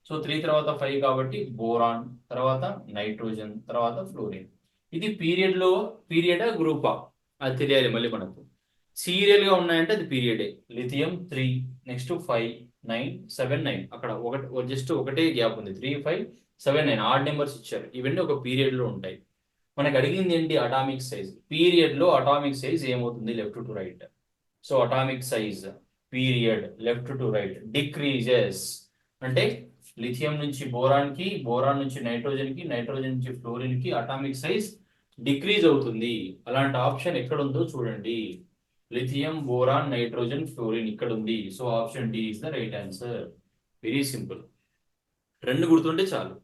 సో 3 తర్వాత 5 కాబట్టి బోరాన్, తర్వాత నైట్రోజన్, తర్వాత ఫ్లోరిన్. ఇది పీరియడా గ్రూపా అది తెలియాలి మళ్ళీ మనకు. సీరియల్ గా ఉన్నాయంటే అది పీరియడే. Lithium 3, next 5, 9, 7, 9. అక్కడ జస్ట్ ఒకటే గ్యాప్ ఉంది, 3, 5, 7, 9 ఆడ్ నెంబర్స్ ఇచ్చారు. ఇవన్నీ ఒక పీరియడ్ లో ఉంటాయి. మనకు అడిగింది ఏంటి? Atomic size. పీరియడ్ లో అటామిక్ సైజ్ ఏమవుతుంది? Left to right. So atomic size period left to right decreases. అంటే లిథియం నుంచి బోరాన్ కి, బోరాన్ నుంచి నైట్రోజన్ కి, నైట్రోజన్ నుంచి ఫ్లోరిన్ కి అటామిక్ సైజ్ డిక్రీజ్ అవుతుంది. అలాంటి ఆప్షన్ ఎక్కడ ఉందో చూడండి. లిథియం, బోరాన్, నైట్రోజన్, ఫ్లోరిన్ ఇక్కడ ఉంది. So option D is the right answer. Very simple. 2 గుర్తుంటే చాలు.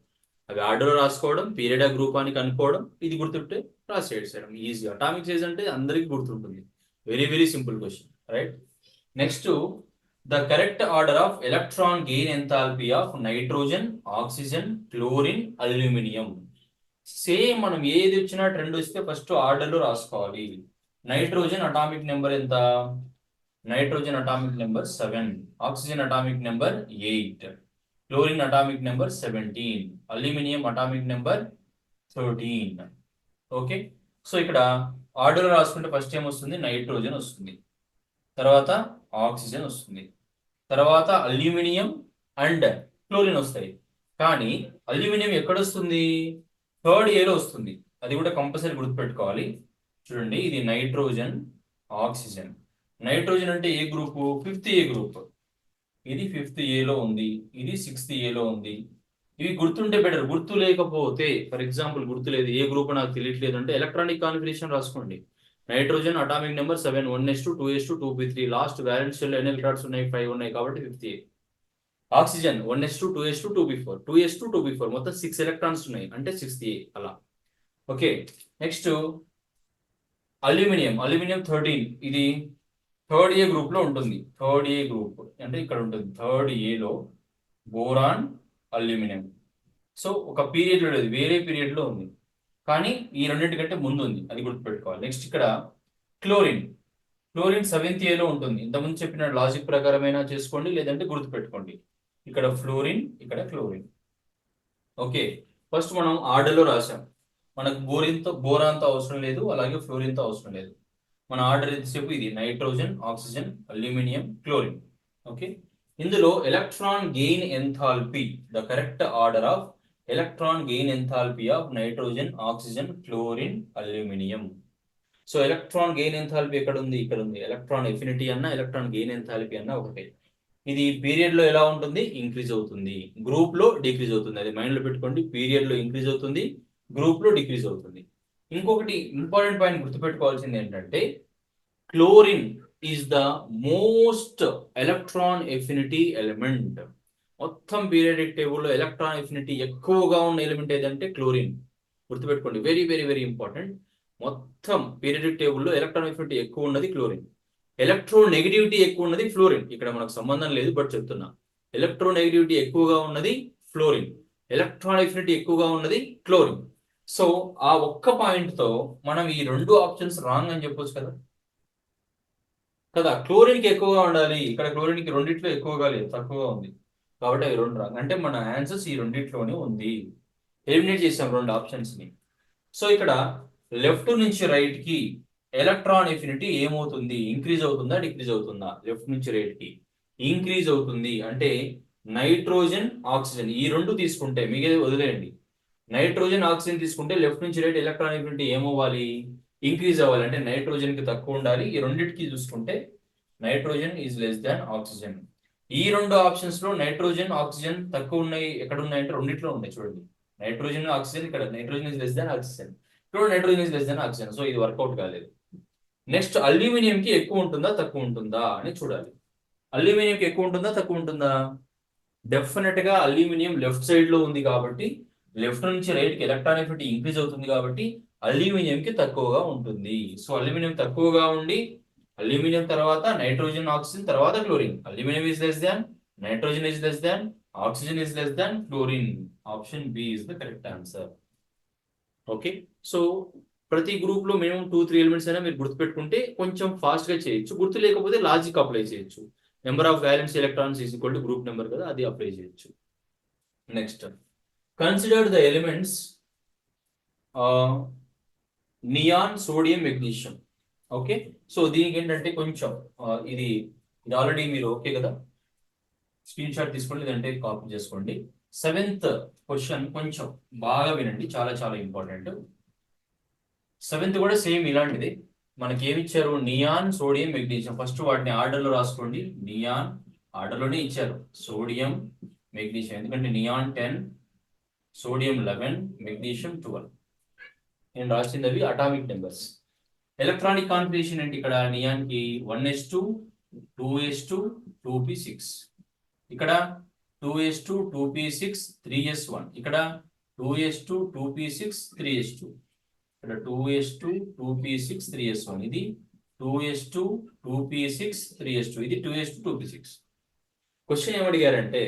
అవి ఆర్డర్ రాసుకోవడం, పీరియడ్ గ్రూప్ అని కనుక్కోవడం, ఇది గుర్తుంటే రాసేయడం ఈజీ. అటామిక్ సైజ్ అంటే అందరికీ గుర్తుంటుంది. Very very simple question, right. Next, the correct order of electron gain enthalpy of nitrogen, oxygen, chlorine, aluminium. Same మనం ఏది వచ్చినా ట్రెండ్ వస్తే ఫస్ట్ ఆర్డర్ లో రాసుకోవాలి. నైట్రోజన్ అటామిక్ నెంబర్ ఎంత? Nitrogen atomic number 7, oxygen atomic number 8, chlorine atomic number 17, aluminium atomic number 13. Okay, so ఇక్కడ order లో రాసుకుంటే ఫస్ట్ ఏం వస్తుంది? నైట్రోజన్ వస్తుంది, తర్వాత ఆక్సిజన్ వస్తుంది, తర్వాత అల్యూమినియం అండ్ క్లోరిన్ వస్తాయి. కానీ అల్యూమినియం ఎక్కడ వస్తుంది? 3rd ఏలో వస్తుంది. అది కూడా కంపల్సరీ గుర్తుపెట్టుకోవాలి. చూడండి, ఇది నైట్రోజన్, ఆక్సిజన్. నైట్రోజన్ అంటే ఏ గ్రూపు? 5th ఏ గ్రూప్. ఇది 5th ఏలో ఉంది, ఇది 6th ఏలో ఉంది. ఇవి గుర్తుంటే బెటర్. గుర్తు లేకపోతే, ఫర్ ఎగ్జాంపుల్ గుర్తు లేదు, ఏ గ్రూప్ నాకు తెలియట్లేదు అంటే ఎలక్ట్రానిక్ కాన్ఫిగరేషన్ రాసుకోండి. Nitrogen atomic number 7, 1s2, 2s2, 2p3. Last valence shell ఎన్ని ఎలక్ట్రాన్స్ ఉన్నాయి? 5 ఉన్నాయి కాబట్టి 5th ఏ. Oxygen 1s2, 2s2, 2p4, 2s2, 2p4 మొత్తం 6 ఎలక్ట్రాన్స్ ఉన్నాయి అంటే 6th ఏ అలా. Okay, next aluminium. అల్యూమినియం 13, ఇది 3rd ఏ గ్రూప్ లో ఉంటుంది. 3rd ఏ గ్రూప్ అంటే ఇక్కడ ఉంటుంది. 3rd ఏలో బోరాన్, అల్యూమినియం. సో ఒక పీరియడ్ లో లేదు, వేరే పీరియడ్ లో ఉంది, కానీ ఈ రెండింటికంటే ముందు ఉంది, అది గుర్తుపెట్టుకోవాలి. నెక్స్ట్ ఇక్కడ క్లోరిన్. క్లోరిన్ 7th ఏలో ఉంటుంది. ఇంతకుముందు చెప్పిన లాజిక్ ప్రకారమైనా చేసుకోండి, లేదంటే గుర్తుపెట్టుకోండి. ఇక్కడ ఫ్లోరిన్, ఇక్కడ క్లోరిన్. ఓకే, ఫస్ట్ మనం ఆర్డర్లో రాసాం. మనకు బోరాన్తో అవసరం లేదు, అలాగే ఫ్లోరిన్తో అవసరం లేదు. మన ఆర్డర్ ఎంతసేపు ఇది nitrogen, oxygen, aluminium, chlorine. Okay, ఇందులో electron gain enthalpy, the correct order of electron gain enthalpy of nitrogen, oxygen, chlorine, aluminium. So electron gain enthalpy ఎక్కడ ఉంది? ఇక్కడ ఉంది. ఎలక్ట్రాన్ ఎఫినిటీ అన్న, ఎలక్ట్రాన్ గెయిన్ ఎంథాల్పీ అన్న ఒకటే. ఇది పీరియడ్ లో ఎలా ఉంటుంది? ఇంక్రీజ్ అవుతుంది, గ్రూప్ లో డిక్రీజ్ అవుతుంది. అది మైండ్ లో పెట్టుకోండి. పీరియడ్ లో ఇంక్రీజ్ అవుతుంది, గ్రూప్ లో డిక్రీజ్ అవుతుంది. ఇంకొకటి ఇంపార్టెంట్ పాయింట్ గుర్తుపెట్టుకోవాల్సింది ఏంటంటే, chlorine is the most electron affinity element. మొత్తం పీరియాడిక్ టేబుల్లో ఎలక్ట్రాన్ ఎఫినిటీ ఎక్కువగా ఉన్న ఎలిమెంట్ ఏదంటే క్లోరిన్. గుర్తుపెట్టుకోండి, వెరీ వెరీ వెరీ ఇంపార్టెంట్. మొత్తం పీరియాడిక్ టేబుల్లో ఎలక్ట్రాన్ ఎఫినిటీ ఎక్కువ ఉన్నది క్లోరిన్. ఎలక్ట్రో నెగిటివిటీ ఎక్కువ ఉన్నది ఫ్లోరిన్. ఇక్కడ మనకు సంబంధం లేదు బట్ చెప్తున్నా. ఎలక్ట్రో నెగిటివిటీ ఎక్కువగా ఉన్నది ఫ్లోరిన్, ఎలక్ట్రాన్ ఎఫినిటీ ఎక్కువగా ఉన్నది క్లోరిన్. సో ఆ ఒక్క పాయింట్ తో మనం ఈ రెండు ఆప్షన్స్ రాంగ్ అని చెప్పొచ్చు కదా. కదా, క్లోరిన్ కి ఎక్కువగా ఉండాలి, ఇక్కడ క్లోరిన్ కి రెండిట్లో ఎక్కువగా లేదు, తక్కువగా ఉంది. కాబట్టి అవి రెండు రాంగ్. అంటే మన ఆన్సర్స్ ఈ రెండిట్లోనే ఉంది. ఎలిమినేట్ చేసాం రెండు ఆప్షన్స్ ని. సో ఇక్కడ లెఫ్ట్ నుంచి రైట్ కి ఎలక్ట్రాన్ ఎఫినిటీ ఏమవుతుంది? ఇంక్రీజ్ అవుతుందా డిక్రీజ్ అవుతుందా? లెఫ్ట్ నుంచి రైట్ కి ఇంక్రీజ్ అవుతుంది. అంటే నైట్రోజన్ ఆక్సిజన్ ఈ రెండు తీసుకుంటే మిగతా వదిలేయండి. నైట్రోజన్ ఆక్సిజన్ తీసుకుంటే లెఫ్ట్ నుంచి రైట్ ఎలక్ట్రాన్ ఎఫినిటీ ఏమవ్వాలి? ఇంక్రీజ్ అవ్వాలి. అంటే నైట్రోజన్ కి తక్కువ ఉండాలి. ఈ రెండింటికి చూసుకుంటే nitrogen is less than oxygen. ఈ రెండు ఆప్షన్స్ లో నైట్రోజన్ ఆక్సిజన్ తక్కువ ఉన్నాయి. ఎక్కడ ఉన్నాయంటే రెండిట్లో ఉన్నాయి. చూడండి, నైట్రోజన్ ఆక్సిజన్, ఇక్కడ nitrogen is less than oxygen, ఇక్కడ nitrogen is less than oxygen. So ఇది వర్కౌట్ కాలేదు. నెక్స్ట్ అల్యూమినియం కి ఎక్కువ ఉంటుందా తక్కువ ఉంటుందా అని చూడాలి. అల్యూమినియం కి ఎక్కువ ఉంటుందా తక్కువ ఉంటుందా? డెఫినెట్ గా అల్యూమినియం లెఫ్ట్ సైడ్ లో ఉంది కాబట్టి లెఫ్ట్ నుంచి రైట్ కి ఎలక్ట్రాన్ ఎఫినిటీ ఇంక్రీజ్ అవుతుంది కాబట్టి అల్యూమినియం కి తక్కువగా ఉంటుంది. సో అల్యూమినియం తక్కువగా ఉండి అల్యూమినియం తర్వాత నైట్రోజన్ ఆక్సిజన్ తర్వాత chlorine. Aluminium is less than, nitrogen is less than, oxygen is less than chlorine. Option B is the correct answer. Okay, so ప్రతి గ్రూప్ లో మినిమం 2-3 ఎలిమెంట్స్ అయినా మీరు గుర్తుపెట్టుకుంటే కొంచెం ఫాస్ట్ గా చేయొచ్చు. గుర్తు లేకపోతే లాజిక్ అప్లై చేయొచ్చు. Number of valence electrons is equal to group number కదా, అది అప్లై చేయొచ్చు. Next, consider the elements neon, sodium, magnesium. Okay, so దీనికి ఏంటంటే కొంచెం ఇది ఆల్రెడీ మీరు ఓకే కదా, స్క్రీన్ షాట్ తీసుకోండి, లేదంటే కాపీ చేసుకోండి. 7th క్వశ్చన్ కొంచెం బాగా వినండి, చాలా చాలా ఇంపార్టెంట్. 7th కూడా సేమ్ ఇలాంటిది. మనకి ఏమి ఇచ్చారు? Neon, sodium, magnesium. ఫస్ట్ వాటిని ఆర్డర్ లో రాసుకోండి. నియాన్ ఆర్డర్ లోనే ఇచ్చారు, సోడియం, మెగ్నీషియం. ఎందుకంటే నియాన్ 10, సోడియం 11, మెగ్నీషియం 12. నేను రాసింది అవి అటామిక్ నెంబర్స్. ఎలక్ట్రానిక్ కాన్ఫిగరేషన్ ఏంటి? ఇక్కడ నియాన్ కి 1s2, 2s2, 2p6. ఇక్కడ 2s2, 2p6, 3s1. ఇక్కడ 2s2, 2p6, 3s2. ఇక్కడ 2s2, 2p6, 3s1. ఇది 2s2, 2p6, 3s2. ఇది 2s2, 2p6. క్వశ్చన్ ఏమడిగారంటే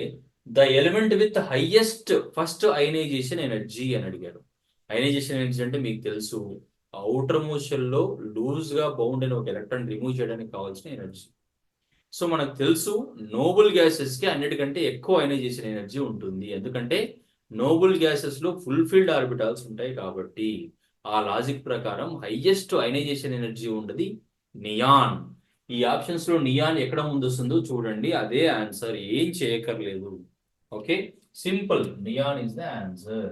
the element with highest first ionization energy అని అడిగారు. అయనైజేషన్ ఎనర్జీ అంటే మీకు తెలుసు, అవుటర్ మోషన్ లో లూజ్ గా బౌండ్ అయిన ఒక ఎలక్ట్రాన్ రిమూవ్ చేయడానికి కావాల్సిన ఎనర్జీ. సో మనకు తెలుసు నోబుల్ గ్యాసెస్ కి అన్నిటికంటే ఎక్కువ అయనైజేషన్ ఎనర్జీ ఉంటుంది. ఎందుకంటే నోబుల్ గ్యాసెస్ లో ఫుల్ఫిల్డ్ ఆర్బిటాల్స్ ఉంటాయి కాబట్టి. ఆ లాజిక్ ప్రకారం హైయెస్ట్ అయనైజేషన్ ఎనర్జీ ఉండదు నియాన్. ఈ ఆప్షన్స్ లో నియాన్ ఎక్కడ ముందు వస్తుందో చూడండి, అదే ఆన్సర్, ఏం చేయక్కర్లేదు. Okay, simple, neon is the answer.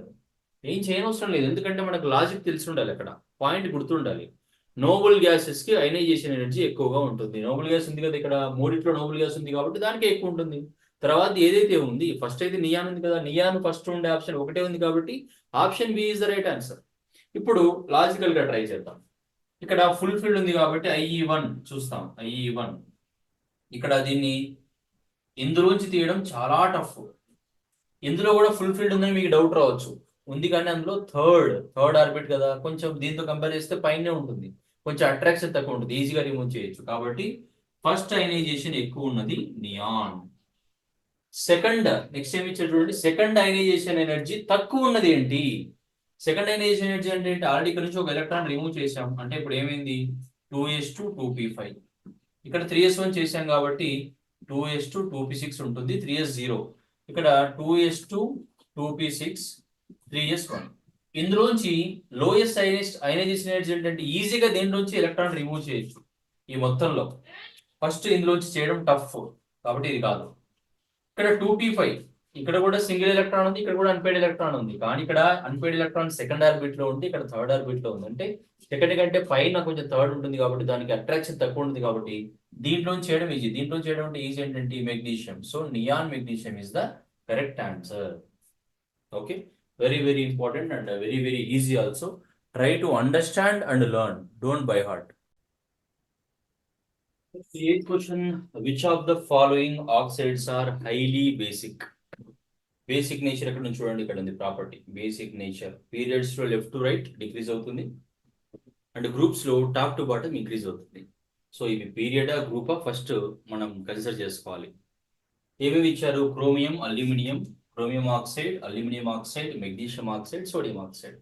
ఏం చేయనవసరం లేదు, ఎందుకంటే మనకు లాజిక్ తెలిసి ఉండాలి, అక్కడ పాయింట్ గుర్తుండాలి. నోబుల్ గ్యాసెస్ కి అయనైజేషన్ ఎనర్జీ ఎక్కువగా ఉంటుంది. నోబుల్ గ్యాస్ ఉంది కదా, ఇక్కడ మూడిట్లో నోబుల్ గ్యాస్ ఉంది కాబట్టి దానికి ఎక్కువ ఉంటుంది. తర్వాత ఏదైతే ఉంది, ఫస్ట్ అయితే నియాన్ ఉంది కదా, నియాన్ ఫస్ట్ ఉండే ఆప్షన్ ఒకటే ఉంది కాబట్టి option B is the right answer. ఇప్పుడు లాజికల్ గా ట్రై చేద్దాం. ఇక్కడ ఫుల్ ఫిల్డ్ ఉంది కాబట్టి IE1 చూస్తాం. IE1 ఇక్కడ దీన్ని ఇందులోంచి తీయడం చాలా టఫ్. ఇందులో కూడా ఫుల్ ఫిల్డ్ ఉందని మీకు డౌట్ రావచ్చు. ఉంది కానీ అందులో థర్డ్ ఆర్బిట్ కదా, కొంచెం దీంతో కంపేర్ చేస్తే పైనే ఉంటుంది, కొంచెం అట్రాక్షన్ తక్కువ ఉంటుంది, ఈజీగా రిమూవ్ చేయొచ్చు. కాబట్టి ఫస్ట్ అయనైజేషన్ ఎక్కువ ఉన్నది నియాన్. సెకండ్, నెక్స్ట్ ఏమి ఇచ్చారు చూడండి, సెకండ్ అయనైజేషన్ ఎనర్జీ తక్కువ ఉన్నది ఏంటి? సెకండ్ అయనైజేషన్ ఎనర్జీ అంటే ఏంటి? ఆల్రెడీ ఇక్కడ నుంచి ఒక ఎలక్ట్రాన్ రిమూవ్ చేసాం అంటే ఇప్పుడు ఏమైంది? 2s2, 2p5. ఇక్కడ 3s1 చేసాం కాబట్టి 2s2, 2p6 ఉంటుంది, 3s0. ఇక్కడ 2s2, 2p6, 3s1. ఇందులోంచి లోయెస్ట్ అయనైజేషన్ ఎనర్జీ ఏంటంటే ఈజీగా దేనిలోంచి ఎలక్ట్రాన్ రిమూవ్ చేయొచ్చు. ఈ మొత్తంలో ఫస్ట్ ఇందులోంచి చేయడం టఫ్ కాబట్టి ఇది కాదు. ఇక్కడ 2p5, ఇక్కడ కూడా సింగిల్ ఎలక్ట్రాన్ ఉంది, ఇక్కడ కూడా అన్పేడ్ ఎలక్ట్రాన్ ఉంది. కానీ ఇక్కడ అన్పేడ్ ఎలక్ట్రాన్ సెకండ్ ఆర్బిట్ లో ఉంది, ఇక్కడ థర్డ్ ఆర్బిట్ లో ఉంది. అంటే సెకండ్ కంటే పైన కొంచెం థర్డ్ ఉంటుంది కాబట్టి దానికి అట్రాక్షన్ తక్కువ ఉంటుంది కాబట్టి దీంట్లో చేయడం ఈజీ. దీంట్లో చేయడం అంటే ఈజీ ఏంటంటే magnesium. So neon magnesium is the correct answer. Okay, very very important and very very easy also. Try to understand and learn, don't by heart. Eighth question, which of the following oxides are highly basic? Basic nature ఎక్కడ నుంచి చూడండి, ఇక్కడ ఉంది property basic nature. Periods లో left to right decrease అవుతుంది and groups లో top to bottom increase అవుతుంది. So ఇవి పీరియడ్ గ్రూప్ ఫస్ట్ మనం కన్సిడర్ చేసుకోవాలి. ఏమేమి ఇచ్చారు? Chromium, aluminium, chromium oxide, aluminium oxide, magnesium oxide, sodium oxide.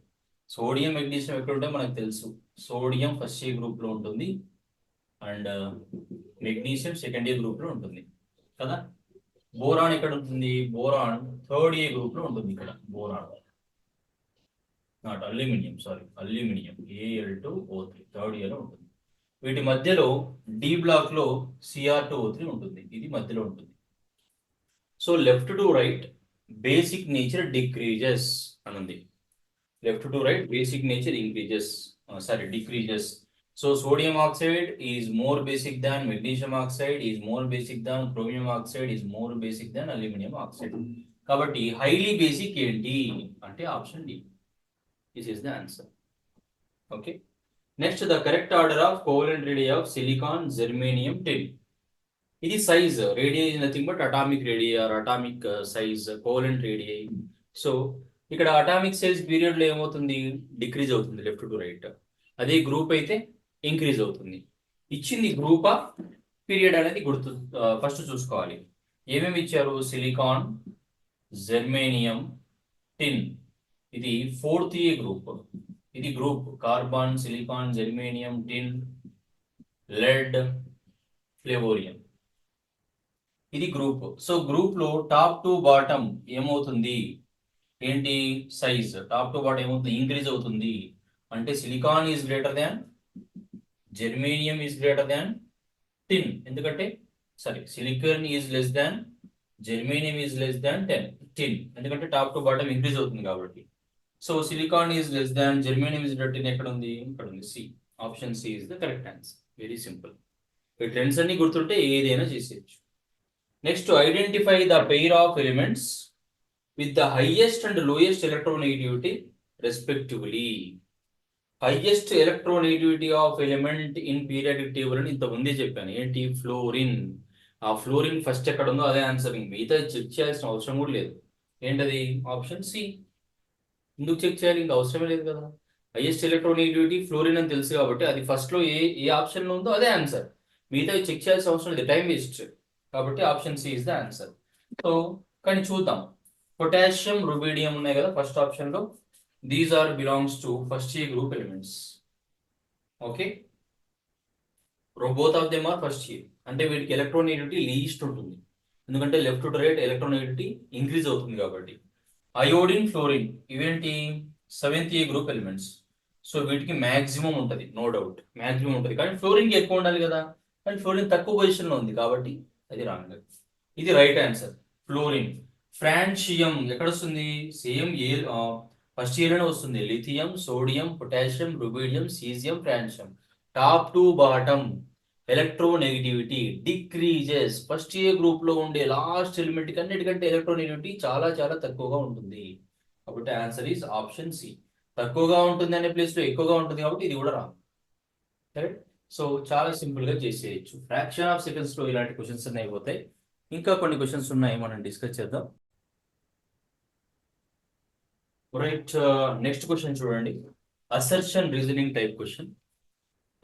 Sodium, magnesium ఎక్కడ ఉంటాయో మనకు తెలుసు. సోడియం ఫస్ట్ ఏ గ్రూప్ లో ఉంటుంది and magnesium second A group లో ఉంటుంది కదా. బోరాన్ ఎక్కడ ఉంటుంది? బోరాన్ థర్డ్ ఏ గ్రూప్ లో ఉంటుంది. ఇక్కడ boron not aluminium, sorry aluminium Al2O3 third year లో ఉంటుంది. వీటి మధ్యలో డి బ్లాక్ లో Cr2O3 ఉంటుంది. ఇది మధ్యలో ఉంటుంది. So left to right basic nature decreases అని ఉంది. Left to right basic nature increases, sorry decreases. So sodium oxide is more basic than magnesium oxide, is more basic than chromium oxide, is more basic than aluminum oxide. కాబట్టి highly basic ఏంటి అంటే option D. This is the answer. Okay. Next, the correct order of covalent radii of silicon, germanium, tin. ఇది size. Radii is nothing but atomic radii or atomic size, covalent radii. So ఇక్కడ atomic size period లో ఏమవుతుంది? Decrease అవుతుంది left to right. అదే group అయితే increase అవుతుంది. ఇచ్చింది group of period అనేది గుర్తు ఫస్ట్ చూసుకోవాలి. ఏమేమి ఇచ్చారు? Silicon, germanium, tin. ఇది ఫోర్త్ ఏ గ్రూప్. ఇది group carbon, silicon, germanium, tin, lead, flerovium. ఇది గ్రూప్. సో గ్రూప్ లో టాప్ టు బాటమ్ ఏమవుతుంది? ఏంటి సైజ్? టాప్ టు బాటమ్ ఏమవుతుంది? ఇంక్రీజ్ అవుతుంది. అంటే silicon is greater than, germanium is greater than tin. ఎందుకంటే sorry silicon is less than, germanium is less than tin. ఎందుకంటే top to bottom increase అవుతుంది కాబట్టి. So silicon is less than, germanium is greater tin. ఎక్కడ ఉంది? ఇక్కడ ఉంది. C. Option C is the correct answer. Very simple. ఈ trends అన్ని గుర్తుంటే ఏదైనా చేసేయచ్చు. Next, identify the pair of elements with the highest and lowest electronegativity respectively. Highest electronegativity of element in periodic table అని ఇంత ముందే చెప్పాను. ఏంటి? ఫ్లోరిన్. ఆ ఫ్లోరిన్ ఫస్ట్ ఎక్కడ ఉందో అదే ఆన్సర్. మిగతా చెక్ చేయాల్సిన అవసరం కూడా లేదు. ఏంటది? Option C. ఎందుకు చెక్ చేయాలి? ఇంకా అవసరమే లేదు కదా. హైయెస్ట్ ఎలక్ట్రోనెగటివిటీ ఫ్లోరిన్ అని తెలుసు కాబట్టి అది ఫస్ట్ లో ఏ ఆప్షన్ లో ఉందో అదే ఆన్సర్. మిగతా చెక్ చేయాల్సిన అవసరం లేదు, టైం వేస్ట్. కాబట్టి option C is the answer. So కానీ చూద్దాం. పొటాషియం, రుబీడియం ఉన్నాయి కదా ఫస్ట్ ఆప్షన్ లో. These are belongs to first A group elements. Okay, both of them are first A. అంటే వీటికి ఎలక్ట్రోనెగటివిటీ లీస్ట్ ఉంటుంది. ఎందుకంటే left to right electronegativity increase అవుతుంది కాబట్టి. అయోడిన్, ఫ్లోరిన్ ఇవేంటి? Seventh A group elements. So వీటికి maximum ఉంటుంది, నో డౌట్ మాక్సిమం ఉంటుంది. కానీ ఫ్లోరిన్కి ఎక్కువ ఉండాలి కదా, కానీ ఫ్లోరిన్ తక్కువ పొజిషన్లో ఉంది కాబట్టి అది రాంగ్. ఇది రైట్ ఆన్సర్ ఫ్లోరిన్. ఫ్రాన్షియం ఎక్కడ వస్తుంది? సేమ్ ఏ ఫస్ట్ ఇయర్లోనే వస్తుంది. Lithium, sodium, potassium, rubidium, caesium, francium. Top to bottom electronegativity decreases. First A group లో ఉండే లాస్ట్ ఎలిమెంట్ అన్నిటికంటే ఎలక్ట్రోనెగటివిటీ చాలా చాలా తక్కువగా ఉంటుంది. కాబట్టి ఆన్సర్ ఈస్ ఆప్షన్ సి. తక్కువగా ఉంటుంది అనే ప్లేస్ లో ఎక్కువగా ఉంటుంది కాబట్టి ఇది కూడా రాంగ్. కరెక్ట్. సో చాలా సింపుల్ గా చేసేయచ్చు. ఫ్రాక్షన్ ఆఫ్ సెకండ్స్ లో ఇలాంటి క్వశ్చన్స్ అన్నీ అయిపోతాయి. ఇంకా కొన్ని క్వశ్చన్స్ ఉన్నాయి, మనం డిస్కస్ చేద్దాం. రైట్, నెక్స్ట్ క్వశ్చన్ చూడండి. Assertion reasoning type question.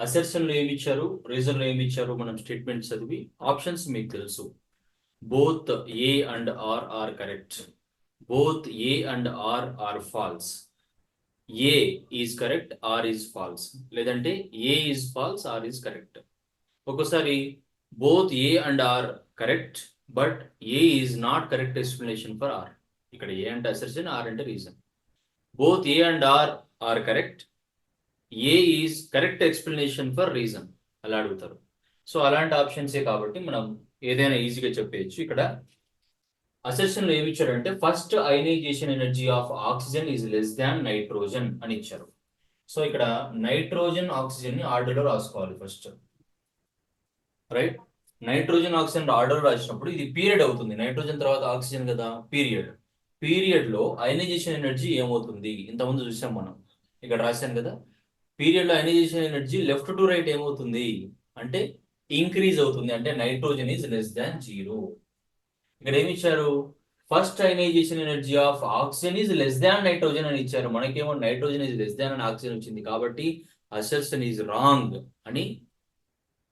Assertion లో ఏమి ఇచ్చారు, రీజన్ లో ఏమి ఇచ్చారు, మనం స్టేట్మెంట్ చదివి ఆప్షన్స్ మీకు తెలుసు. Both A and R are correct, both A and R are false, A is correct, R is false, లేదంటే A is false, R is correct. ఒక్కోసారి both A and R correct but A is not correct explanation for R. ఇక్కడ A అంటే assertion, R అంటే reason. Both A and R are correct, A is correct explanation for reason అలా అడుగుతారు. So అలాంటి ఆప్షన్సే కాబట్టి మనం ఏదైనా ఈజీగా చెప్పేయచ్చు. ఇక్కడ అసెషన్ లో ఏమి ఇచ్చారంటే first ionization energy of oxygen is less than nitrogen అని ఇచ్చారు. సో ఇక్కడ నైట్రోజన్, ఆక్సిజన్ ని ఆర్డర్ లో రాసుకోవాలి first. Right, nitrogen oxygen order రాసినప్పుడు ఇది పీరియడ్ అవుతుంది. నైట్రోజన్ తర్వాత ఆక్సిజన్ కదా, పీరియడ్. పీరియడ్ లో అయనైజేషన్ ఎనర్జీ ఏమవుతుంది? ఇంతకుముందు చూసాం మనం, ఇక్కడ రాశాను కదా. పీరియడ్ లో ionisation energy left to right ఏమవుతుంది అంటే ఇంక్రీజ్ అవుతుంది, అంటే నైట్రోజన్ ఈజ్ లెస్ దాన్ 0. ఇక్కడ ఏమి ఇచ్చారు, first ionization energy of oxygen is less than nitrogen అని ఇచ్చారు. మనకేమో నైట్రోజన్ ఈజ్ లెస్ దాన్ అని ఆక్సిజన్ వచ్చింది, కాబట్టి అసర్షన్ ఈజ్ రాంగ్ అని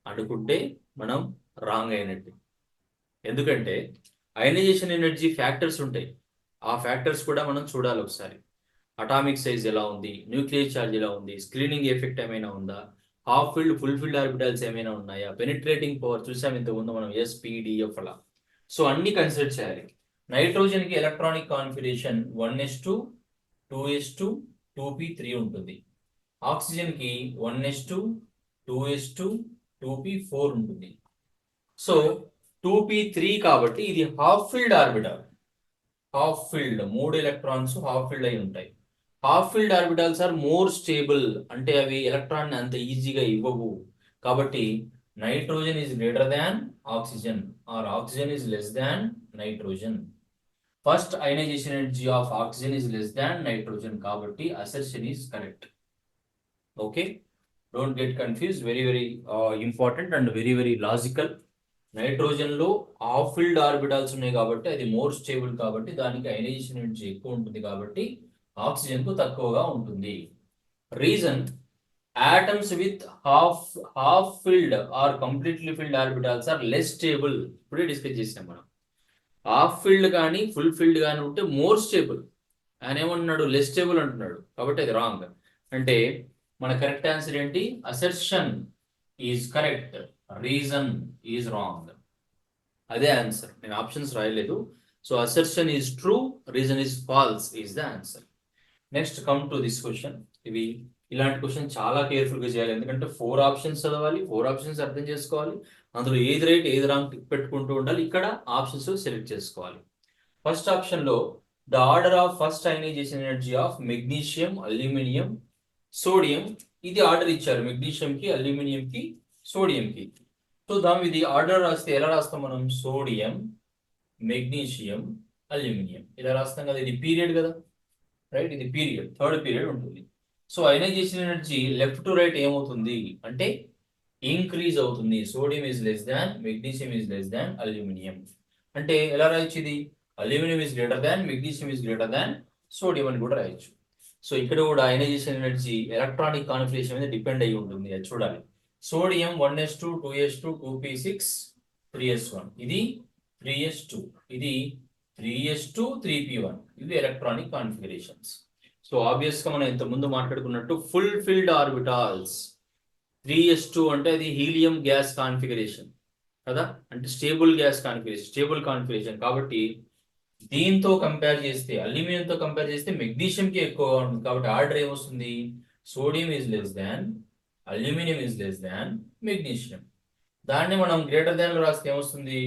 అనుకుంటే మనం రాంగ్ అయినట్టు. ఎందుకంటే అయనైజేషన్ ఎనర్జీ ఫ్యాక్టర్స్ ఉంటాయి, ఆ ఫ్యాక్టర్స్ కూడా మనం చూడాలి ఒకసారి. అటామిక్ సైజ్ ఎలా ఉంది, న్యూక్లియర్ ఛార్జ్ ఎలా ఉంది, స్క్రీనింగ్ ఎఫెక్ట్ ఏమైనా ఉందా, half filled full filled orbitals ఏమైనా ఉన్నాయా, పెనిట్రేటింగ్ పవర్ చూసాం ఇంతకుముందు మనం ఎస్పీడిఎఫ్ అలా. సో అన్ని కన్సిడర్ చేయాలి. నైట్రోజన్ కి electronic configuration 1s2 2s2 2p3 ఉంటుంది. ఆక్సిజన్ కి 1s2 2s2 2p4 ఉంటుంది. సో 2p3 కాబట్టి ఇది half filled orbital. Half filled 3 electrons half filled అయి ఉంటాయి. Half filled orbitals are more stable, అంటే అవి ఎలక్ట్రాన్ అంత ఈజీగా ఇవ్వవు. కాబట్టి nitrogen is greater than oxygen or oxygen is less than nitrogen. First ionization energy of oxygen is less than nitrogen, కాబట్టి assertion is correct. Okay, don't get confuse, very very important and very very logical. Nitrogen లో half filled orbitals ఉన్నాయి కాబట్టి అది more stable, కాబట్టి దానికి ionisation energy ఎక్కువ ఉంటుంది, కాబట్టి ఆక్సిజన్ కు తక్కువగా ఉంటుంది. Reason, atoms with half filled or completely filled orbitals are less stable. ఇప్పుడే డిస్కస్ చేసినాం మనం. హాఫ్ ఫిల్డ్ కానీ ఫుల్ ఫిల్డ్ కానీ ఉంటే మోర్ స్టేబుల్. ఆయన ఏమంటున్నాడు, లెస్ స్టేబుల్ అంటున్నాడు, కాబట్టి అది రాంగ్. అంటే మన కరెక్ట్ ఆన్సర్ ఏంటి, assertion is correct, reason is wrong. అదే ఆన్సర్, నేను ఆప్షన్స్ రాయలేదు. So assertion is true, reason is false is the answer. Next come to this question. ఇవి ఇలాంటి క్వశ్చన్ చాలా కేర్ఫుల్ గా చేయాలి, ఎందుకంటే 4 ఆప్షన్స్ చదవాలి, 4 ఆప్షన్స్ అర్థం చేసుకోవాలి, అందులో ఏది రైట్ ఏది రాంగ్ టిక్ పెట్టుకుంటూ ఉండాలి, ఇక్కడ ఆప్షన్స్ సెలెక్ట్ చేసుకోవాలి. ఫస్ట్ ఆప్షన్ లో the order of first ionization energy of magnesium, aluminium, sodium, ఇది ఆర్డర్ ఇచ్చారు, మెగ్నీషియం కి, అల్యూమినియం కి, సోడియం కి. చూద్దాం ఇది ఆర్డర్ రాస్తే ఎలా రాస్తాం మనం, సోడియం, మెగ్నీషియం, అల్యూమినియం ఇలా రాస్తాం కదా, ఇది పీరియడ్ కదా, రైట్, ఇది పీరియడ్, థర్డ్ పీరియడ్ ఉంటుంది. So ionisation energy left to right ఏమవుతుంది అంటే ఇంక్రీజ్ అవుతుంది. Sodium is less than, magnesium is less than aluminium. అంటే ఎలా రాయొచ్చు, ఇది aluminium is greater than, magnesium is greater than sodium అని కూడా రాయొచ్చు. సో ఇక్కడ కూడా అయనైజేషన్ ఎనర్జీ ఎలక్ట్రానిక్ కాన్ఫిగరేషన్ మీద డిపెండ్ అయి ఉంటుంది, అది చూడాలి. Sodium 1s2 2s2 2p6 3s1, ఇది 3s2, ఇది 3s2 3p1, ఇవి ఎలక్ట్రానిక్ కాన్ఫిగరేషన్స్. సో ఆబ్వియస్ గా మనం ఇంత ముందు మాట్లాడుకున్నట్టు ఫుల్ ఫిల్డ్ ఆర్బిటాల్స్ 3s2 అంటే అది హీలియం గ్యాస్ కాన్ఫిగరేషన్ కదా, అంటే stable gas configuration, stable configuration. కాబట్టి దీంతో కంపేర్ చేస్తే, అల్యూమినియంతో కంపేర్ చేస్తే మెగ్నీషియం కి ఎక్కువగా ఉంటుంది, కాబట్టి ఆర్డర్ ఏమొస్తుంది, sodium is less than, aluminium is less than magnesium. దాన్ని మనం గ్రేటర్ దాన్ లో రాస్తే ఏమొస్తుంది,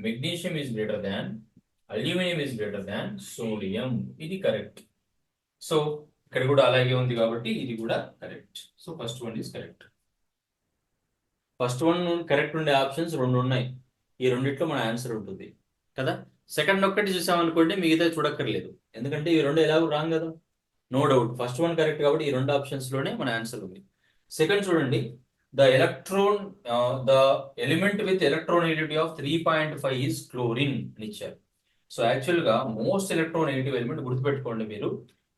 magnesium is greater than, aluminium is greater than sodium, ఇది కరెక్ట్. సో ఇక్కడ కూడా అలాగే ఉంది కాబట్టి ఇది కూడా correct. So first one is correct. First one correct ఉండే ఆప్షన్స్ 2 ఉన్నాయి, ఈ రెండిట్లో మన ఆన్సర్ ఉంటుంది కదా. సెకండ్ ఒక్కటి చూసామనుకోండి, మిగతా చూడక్కర్లేదు, ఎందుకంటే ఈ 2 ఎలాగో రాంగ్ కదా, no doubt. First one correct కాబట్టి ఈ 2 ఆప్షన్స్ లోనే మన ఆన్సర్ ఉంది. సెకండ్ చూడండి, the element with electronegativity of 3.5 is chlorine అని ఇచ్చారు. సో యాక్చువల్ గా మోస్ట్ ఎలక్ట్రోనెగటివ్ ఎలిమెంట్ గుర్తుపెట్టుకోండి మీరు,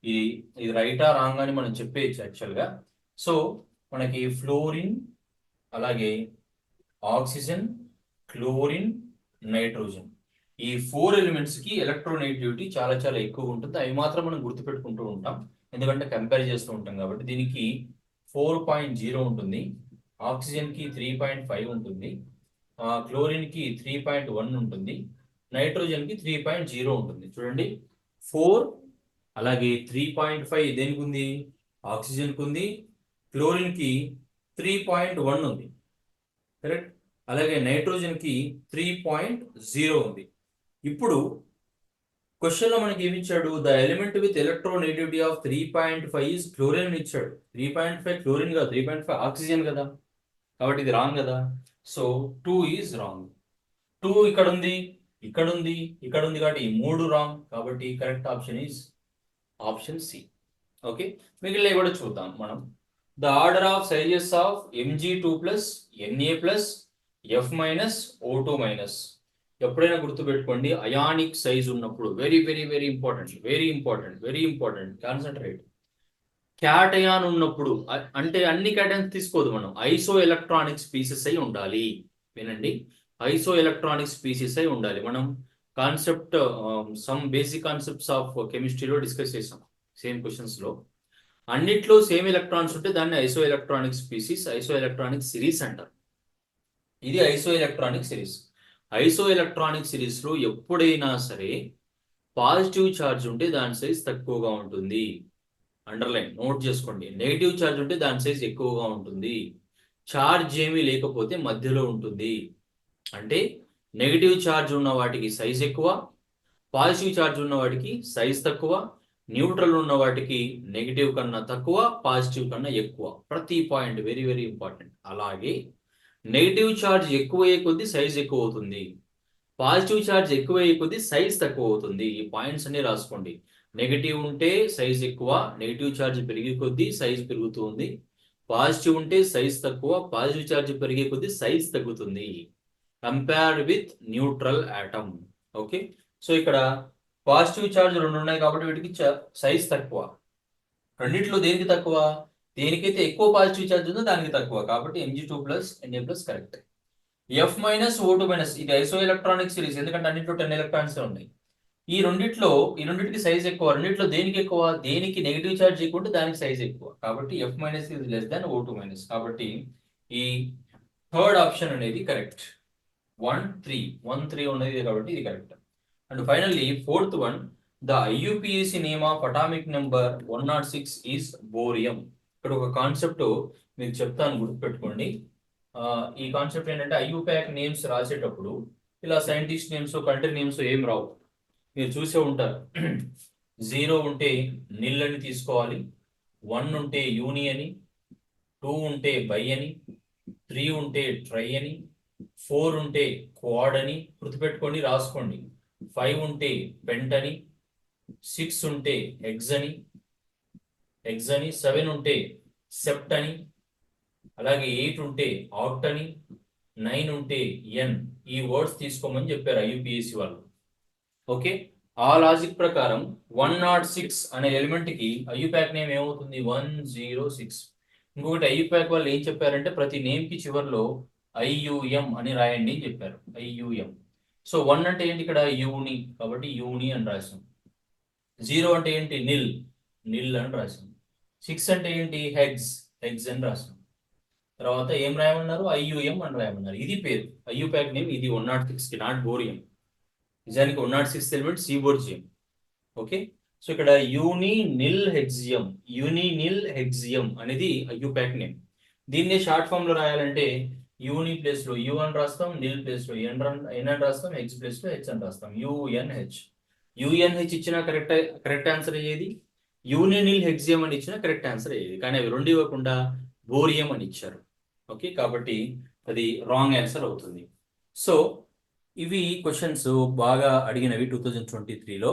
ఇది రైటా రాంగ్ అని మనం చెప్పేయచ్చు యాక్చువల్ గా. సో మనకి ఫ్లోరిన్, అలాగే ఆక్సిజన్, క్లోరిన్, నైట్రోజన్, ఈ 4 ఎలిమెంట్స్ కి ఎలక్ట్రోనెగటివిటీ చాలా చాలా ఎక్కువ ఉంటుంది. అవి మాత్రం మనం గుర్తుపెట్టుకుంటూ ఉంటాం, ఎందుకంటే కంపేర్ చేస్తూ ఉంటాం కాబట్టి. దీనికి 4.0 ఉంటుంది, ఆక్సిజన్ కి 3.5 ఉంటుంది, క్లోరిన్ కి 3.1 ఉంటుంది, నైట్రోజన్ కి 3.0 ఉంటుంది. చూడండి 4 అలాగే 3.5 దేనికి ఉంది, ఆక్సిజన్ కి ఉంది, క్లోరిన్ కి 3.1 ఉంది, కరెక్ట్. అలాగే నైట్రోజన్ కి 3.0 ఉంది. ఇప్పుడు క్వశ్చన్ లో మనకి ఏమి ఇచ్చాడు, the element with electronegativity of 3.5 is chlorine ఇచ్చాడు. 3.5 క్లోరిన్ కదా, 3.5 ఆక్సిజన్ కదా, కాబట్టి ఇది రాంగ్ కదా. So 2 is wrong. 2 ఇక్కడ ఉంది, ఇక్కడ ఉంది, ఇక్కడ ఉంది, కాబట్టి ఈ 3 రాంగ్, కాబట్టి correct option is option C. Okay, మిగిలిన కూడా చూద్దాం మనం. The order of sizes of Mg2+, Na+, F minus O2 minus. ఎప్పుడైనా గుర్తుపెట్టుకోండి, అయానిక్ సైజ్ ఉన్నప్పుడు very very very important, very important, very important, concentrate. Cation ఉన్నప్పుడు అంటే అన్ని క్యాటయాన్స్ తీసుకోదు మనం, ఐసో ఎలక్ట్రానిక్ స్పీసెస్ అయి ఉండాలి. వినండి, ఐసో ఎలక్ట్రానిక్ స్పీసెస్ అయి ఉండాలి. మనం concept some basic concepts of కెమిస్ట్రీలో డిస్కస్ చేసాం సేమ్ క్వశ్చన్స్ లో. అన్నిట్లో సేమ్ ఎలక్ట్రాన్స్ ఉంటే దాన్ని ఐసో ఎలక్ట్రానిక్ స్పీసీస్, ఐసో ఎలక్ట్రానిక్ సిరీస్ అంటారు. ఇది ఐసో ఎలక్ట్రానిక్ సిరీస్. ఐసో ఎలక్ట్రానిక్ సిరీస్ లో ఎప్పుడైనా సరే పాజిటివ్ ఛార్జ్ ఉంటే దాని సైజ్ తక్కువగా ఉంటుంది. అండర్లైన్ నోట్ చేసుకోండి. నెగిటివ్ ఛార్జ్ ఉంటే దాని సైజ్ ఎక్కువగా ఉంటుంది. ఛార్జ్ ఏమీ లేకపోతే మధ్యలో ఉంటుంది. అంటే నెగిటివ్ ఛార్జ్ ఉన్న వాటికి సైజ్ ఎక్కువ, పాజిటివ్ ఛార్జ్ ఉన్న వాటికి సైజ్ తక్కువ, న్యూట్రల్ ఉన్న వాటికి నెగిటివ్ కన్నా తక్కువ, పాజిటివ్ కన్నా ఎక్కువ. ప్రతి పాయింట్ వెరీ వెరీ ఇంపార్టెంట్. అలాగే నెగిటివ్ ఛార్జ్ ఎక్కువయ్యే కొద్దీ సైజ్ ఎక్కువ అవుతుంది, పాజిటివ్ ఛార్జ్ ఎక్కువయ్యే కొద్దీ సైజ్ తక్కువ అవుతుంది. ఈ పాయింట్స్ అన్ని రాసుకోండి. నెగిటివ్ ఉంటే సైజ్ ఎక్కువ, నెగిటివ్ ఛార్జ్ పెరిగే కొద్దీ సైజ్ పెరుగుతుంది. పాజిటివ్ ఉంటే సైజ్ తక్కువ, పాజిటివ్ ఛార్జ్ పెరిగే కొద్దీ సైజ్ తగ్గుతుంది, compared with neutral atom. Okay, so ఇక్కడ పాజిటివ్ ఛార్జ్ రెండు ఉన్నాయి కాబట్టి వీటికి సైజ్ తక్కువ. రెండిట్లో దేనికి తక్కువ? దేనికైతే ఎక్కువ పాజిటివ్ ఛార్జ్ ఉందో దానికి తక్కువ, కాబట్టి Mg2 plus Na plus correct. F minus O2 minus, ఇది ఐసో ఎలక్ట్రానిక్ సిరీస్, ఎందుకంటే అన్నింటిలో 10 ఎలక్ట్రాన్స్ ఉన్నాయి. ఈ రెండింటికి సైజ్ ఎక్కువ. రెండిట్లో దేనికి ఎక్కువ? దేనికి నెగిటివ్ ఛార్జ్ ఎక్కువ ఉంటే దానికి సైజ్ ఎక్కువ, కాబట్టి F minus is less than O2 minus. కాబట్టి ఈ థర్డ్ ఆప్షన్ అనేది కరెక్ట్. 1 3 ఉన్నది కాబట్టి ఇది correct. And finally fourth one, the IUPAC name of atomic number 106 is bohrium. ఇక్కడ ఒక కాన్సెప్ట్ మీకు చెప్తాను, గుర్తుపెట్టుకోండి. ఈ కాన్సెప్ట్ ఏంటంటే IUPAC నేమ్స్ రాసేటప్పుడు ఇలా సైంటిస్ట్ నేమ్స్, కంట్రీ నేమ్స్ ఏం రావు, మీరు చూసే ఉంటారు. 0 ఉంటే నిల్ అని తీసుకోవాలి, 1 ఉంటే యూని అని, 2 ఉంటే బై అని, 3 ఉంటే ట్రై అని, 4 ఉంటే క్వాడ్ అని గుర్తుపెట్టుకోండి, రాసుకోండి. 5 ఉంటే పెంట్ అని, 6 ఉంటే ఎగ్జ్ అని, 7 ఉంటే సెప్ట్ అని, అలాగే 8 ఉంటే ఆక్ట్ అని, 9 ఉంటే ఎన్. ఈ వర్డ్స్ తీసుకోమని చెప్పారు IUPAC వాళ్ళు. ఓకే, ఆ లాజిక్ ప్రకారం 106 అనే ఎలిమెంట్ కి IUPAC నేమ్ ఏమవుతుంది? 106. ఇంకొకటి IUPAC వాళ్ళు ఏం చెప్పారంటే ప్రతి నేమ్ కి చివర్లో IUM అని రాయండి అని చెప్పారు. IUM. సో 1 అంటే ఏంటి? ఇక్కడ యూని, కాబట్టి యూని అని రాసాం. 0 అంటే ఏంటి? నిల్ అని రాసాం. 6 అంటే ఏంటి? హెగ్స్ అని రాసాం. తర్వాత ఏం రాయమన్నారు? IUM అని రాయమన్నారు. ఇది పేరు IUPAC నేమ్. ఇది 106 కి, నాట్ బోరియం. నిజానికి 106 ఎలిమెంట్ సీబోర్జియం. ఓకే, సో ఇక్కడ యూనినిల్ హెగ్జియం అనేది IUPAC నేమ్. దీన్ని షార్ట్ ఫామ్ లో రాయాలంటే యూని ప్లేస్ లో యు అని రాస్తాం, నిల్ ప్లేస్ లో ఎన్ అని రాస్తాం, హెచ్ ప్లేస్ లో హెచ్ అని రాస్తాం. యుఎన్హెచ్ ఇచ్చిన కరెక్ట్ ఆన్సర్ అయ్యేది, యూనినిల్ హెగ్జియం అని ఇచ్చిన కరెక్ట్ ఆన్సర్ అయ్యేది. కానీ అవి రెండు ఇవ్వకుండా బోరియం అని ఇచ్చారు. ఓకే, కాబట్టి అది రాంగ్ ఆన్సర్ అవుతుంది. సో ఇవి క్వశ్చన్స్ బాగా అడిగినవి 2023లో.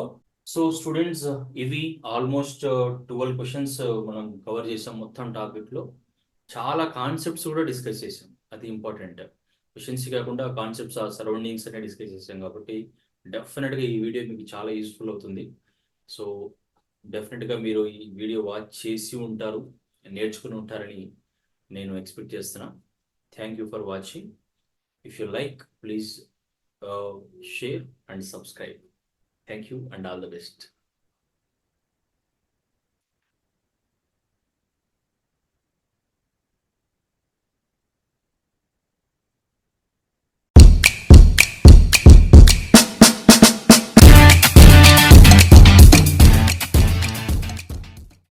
సో స్టూడెంట్స్, ఇవి ఆల్మోస్ట్ 12 క్వశ్చన్స్ మనం కవర్ చేసాం మొత్తం టాపిక్లో. చాలా కాన్సెప్ట్స్ కూడా డిస్కస్ చేసాం, అది ఇంపార్టెంట్. క్వశ్చన్స్ కాకుండా కాన్సెప్ట్స్, ఆ సరౌండింగ్స్ అనే డిస్కస్ చేసాం. కాబట్టి డెఫినెట్గా ఈ వీడియో మీకు చాలా యూస్ఫుల్ అవుతుంది. సో డెఫినెట్గా మీరు ఈ వీడియో వాచ్ చేసి ఉంటారు, నేర్చుకుని ఉంటారని నేను ఎక్స్పెక్ట్ చేస్తున్నా. Thank you for watching. If you like, please share and subscribe. Thank you and all the best.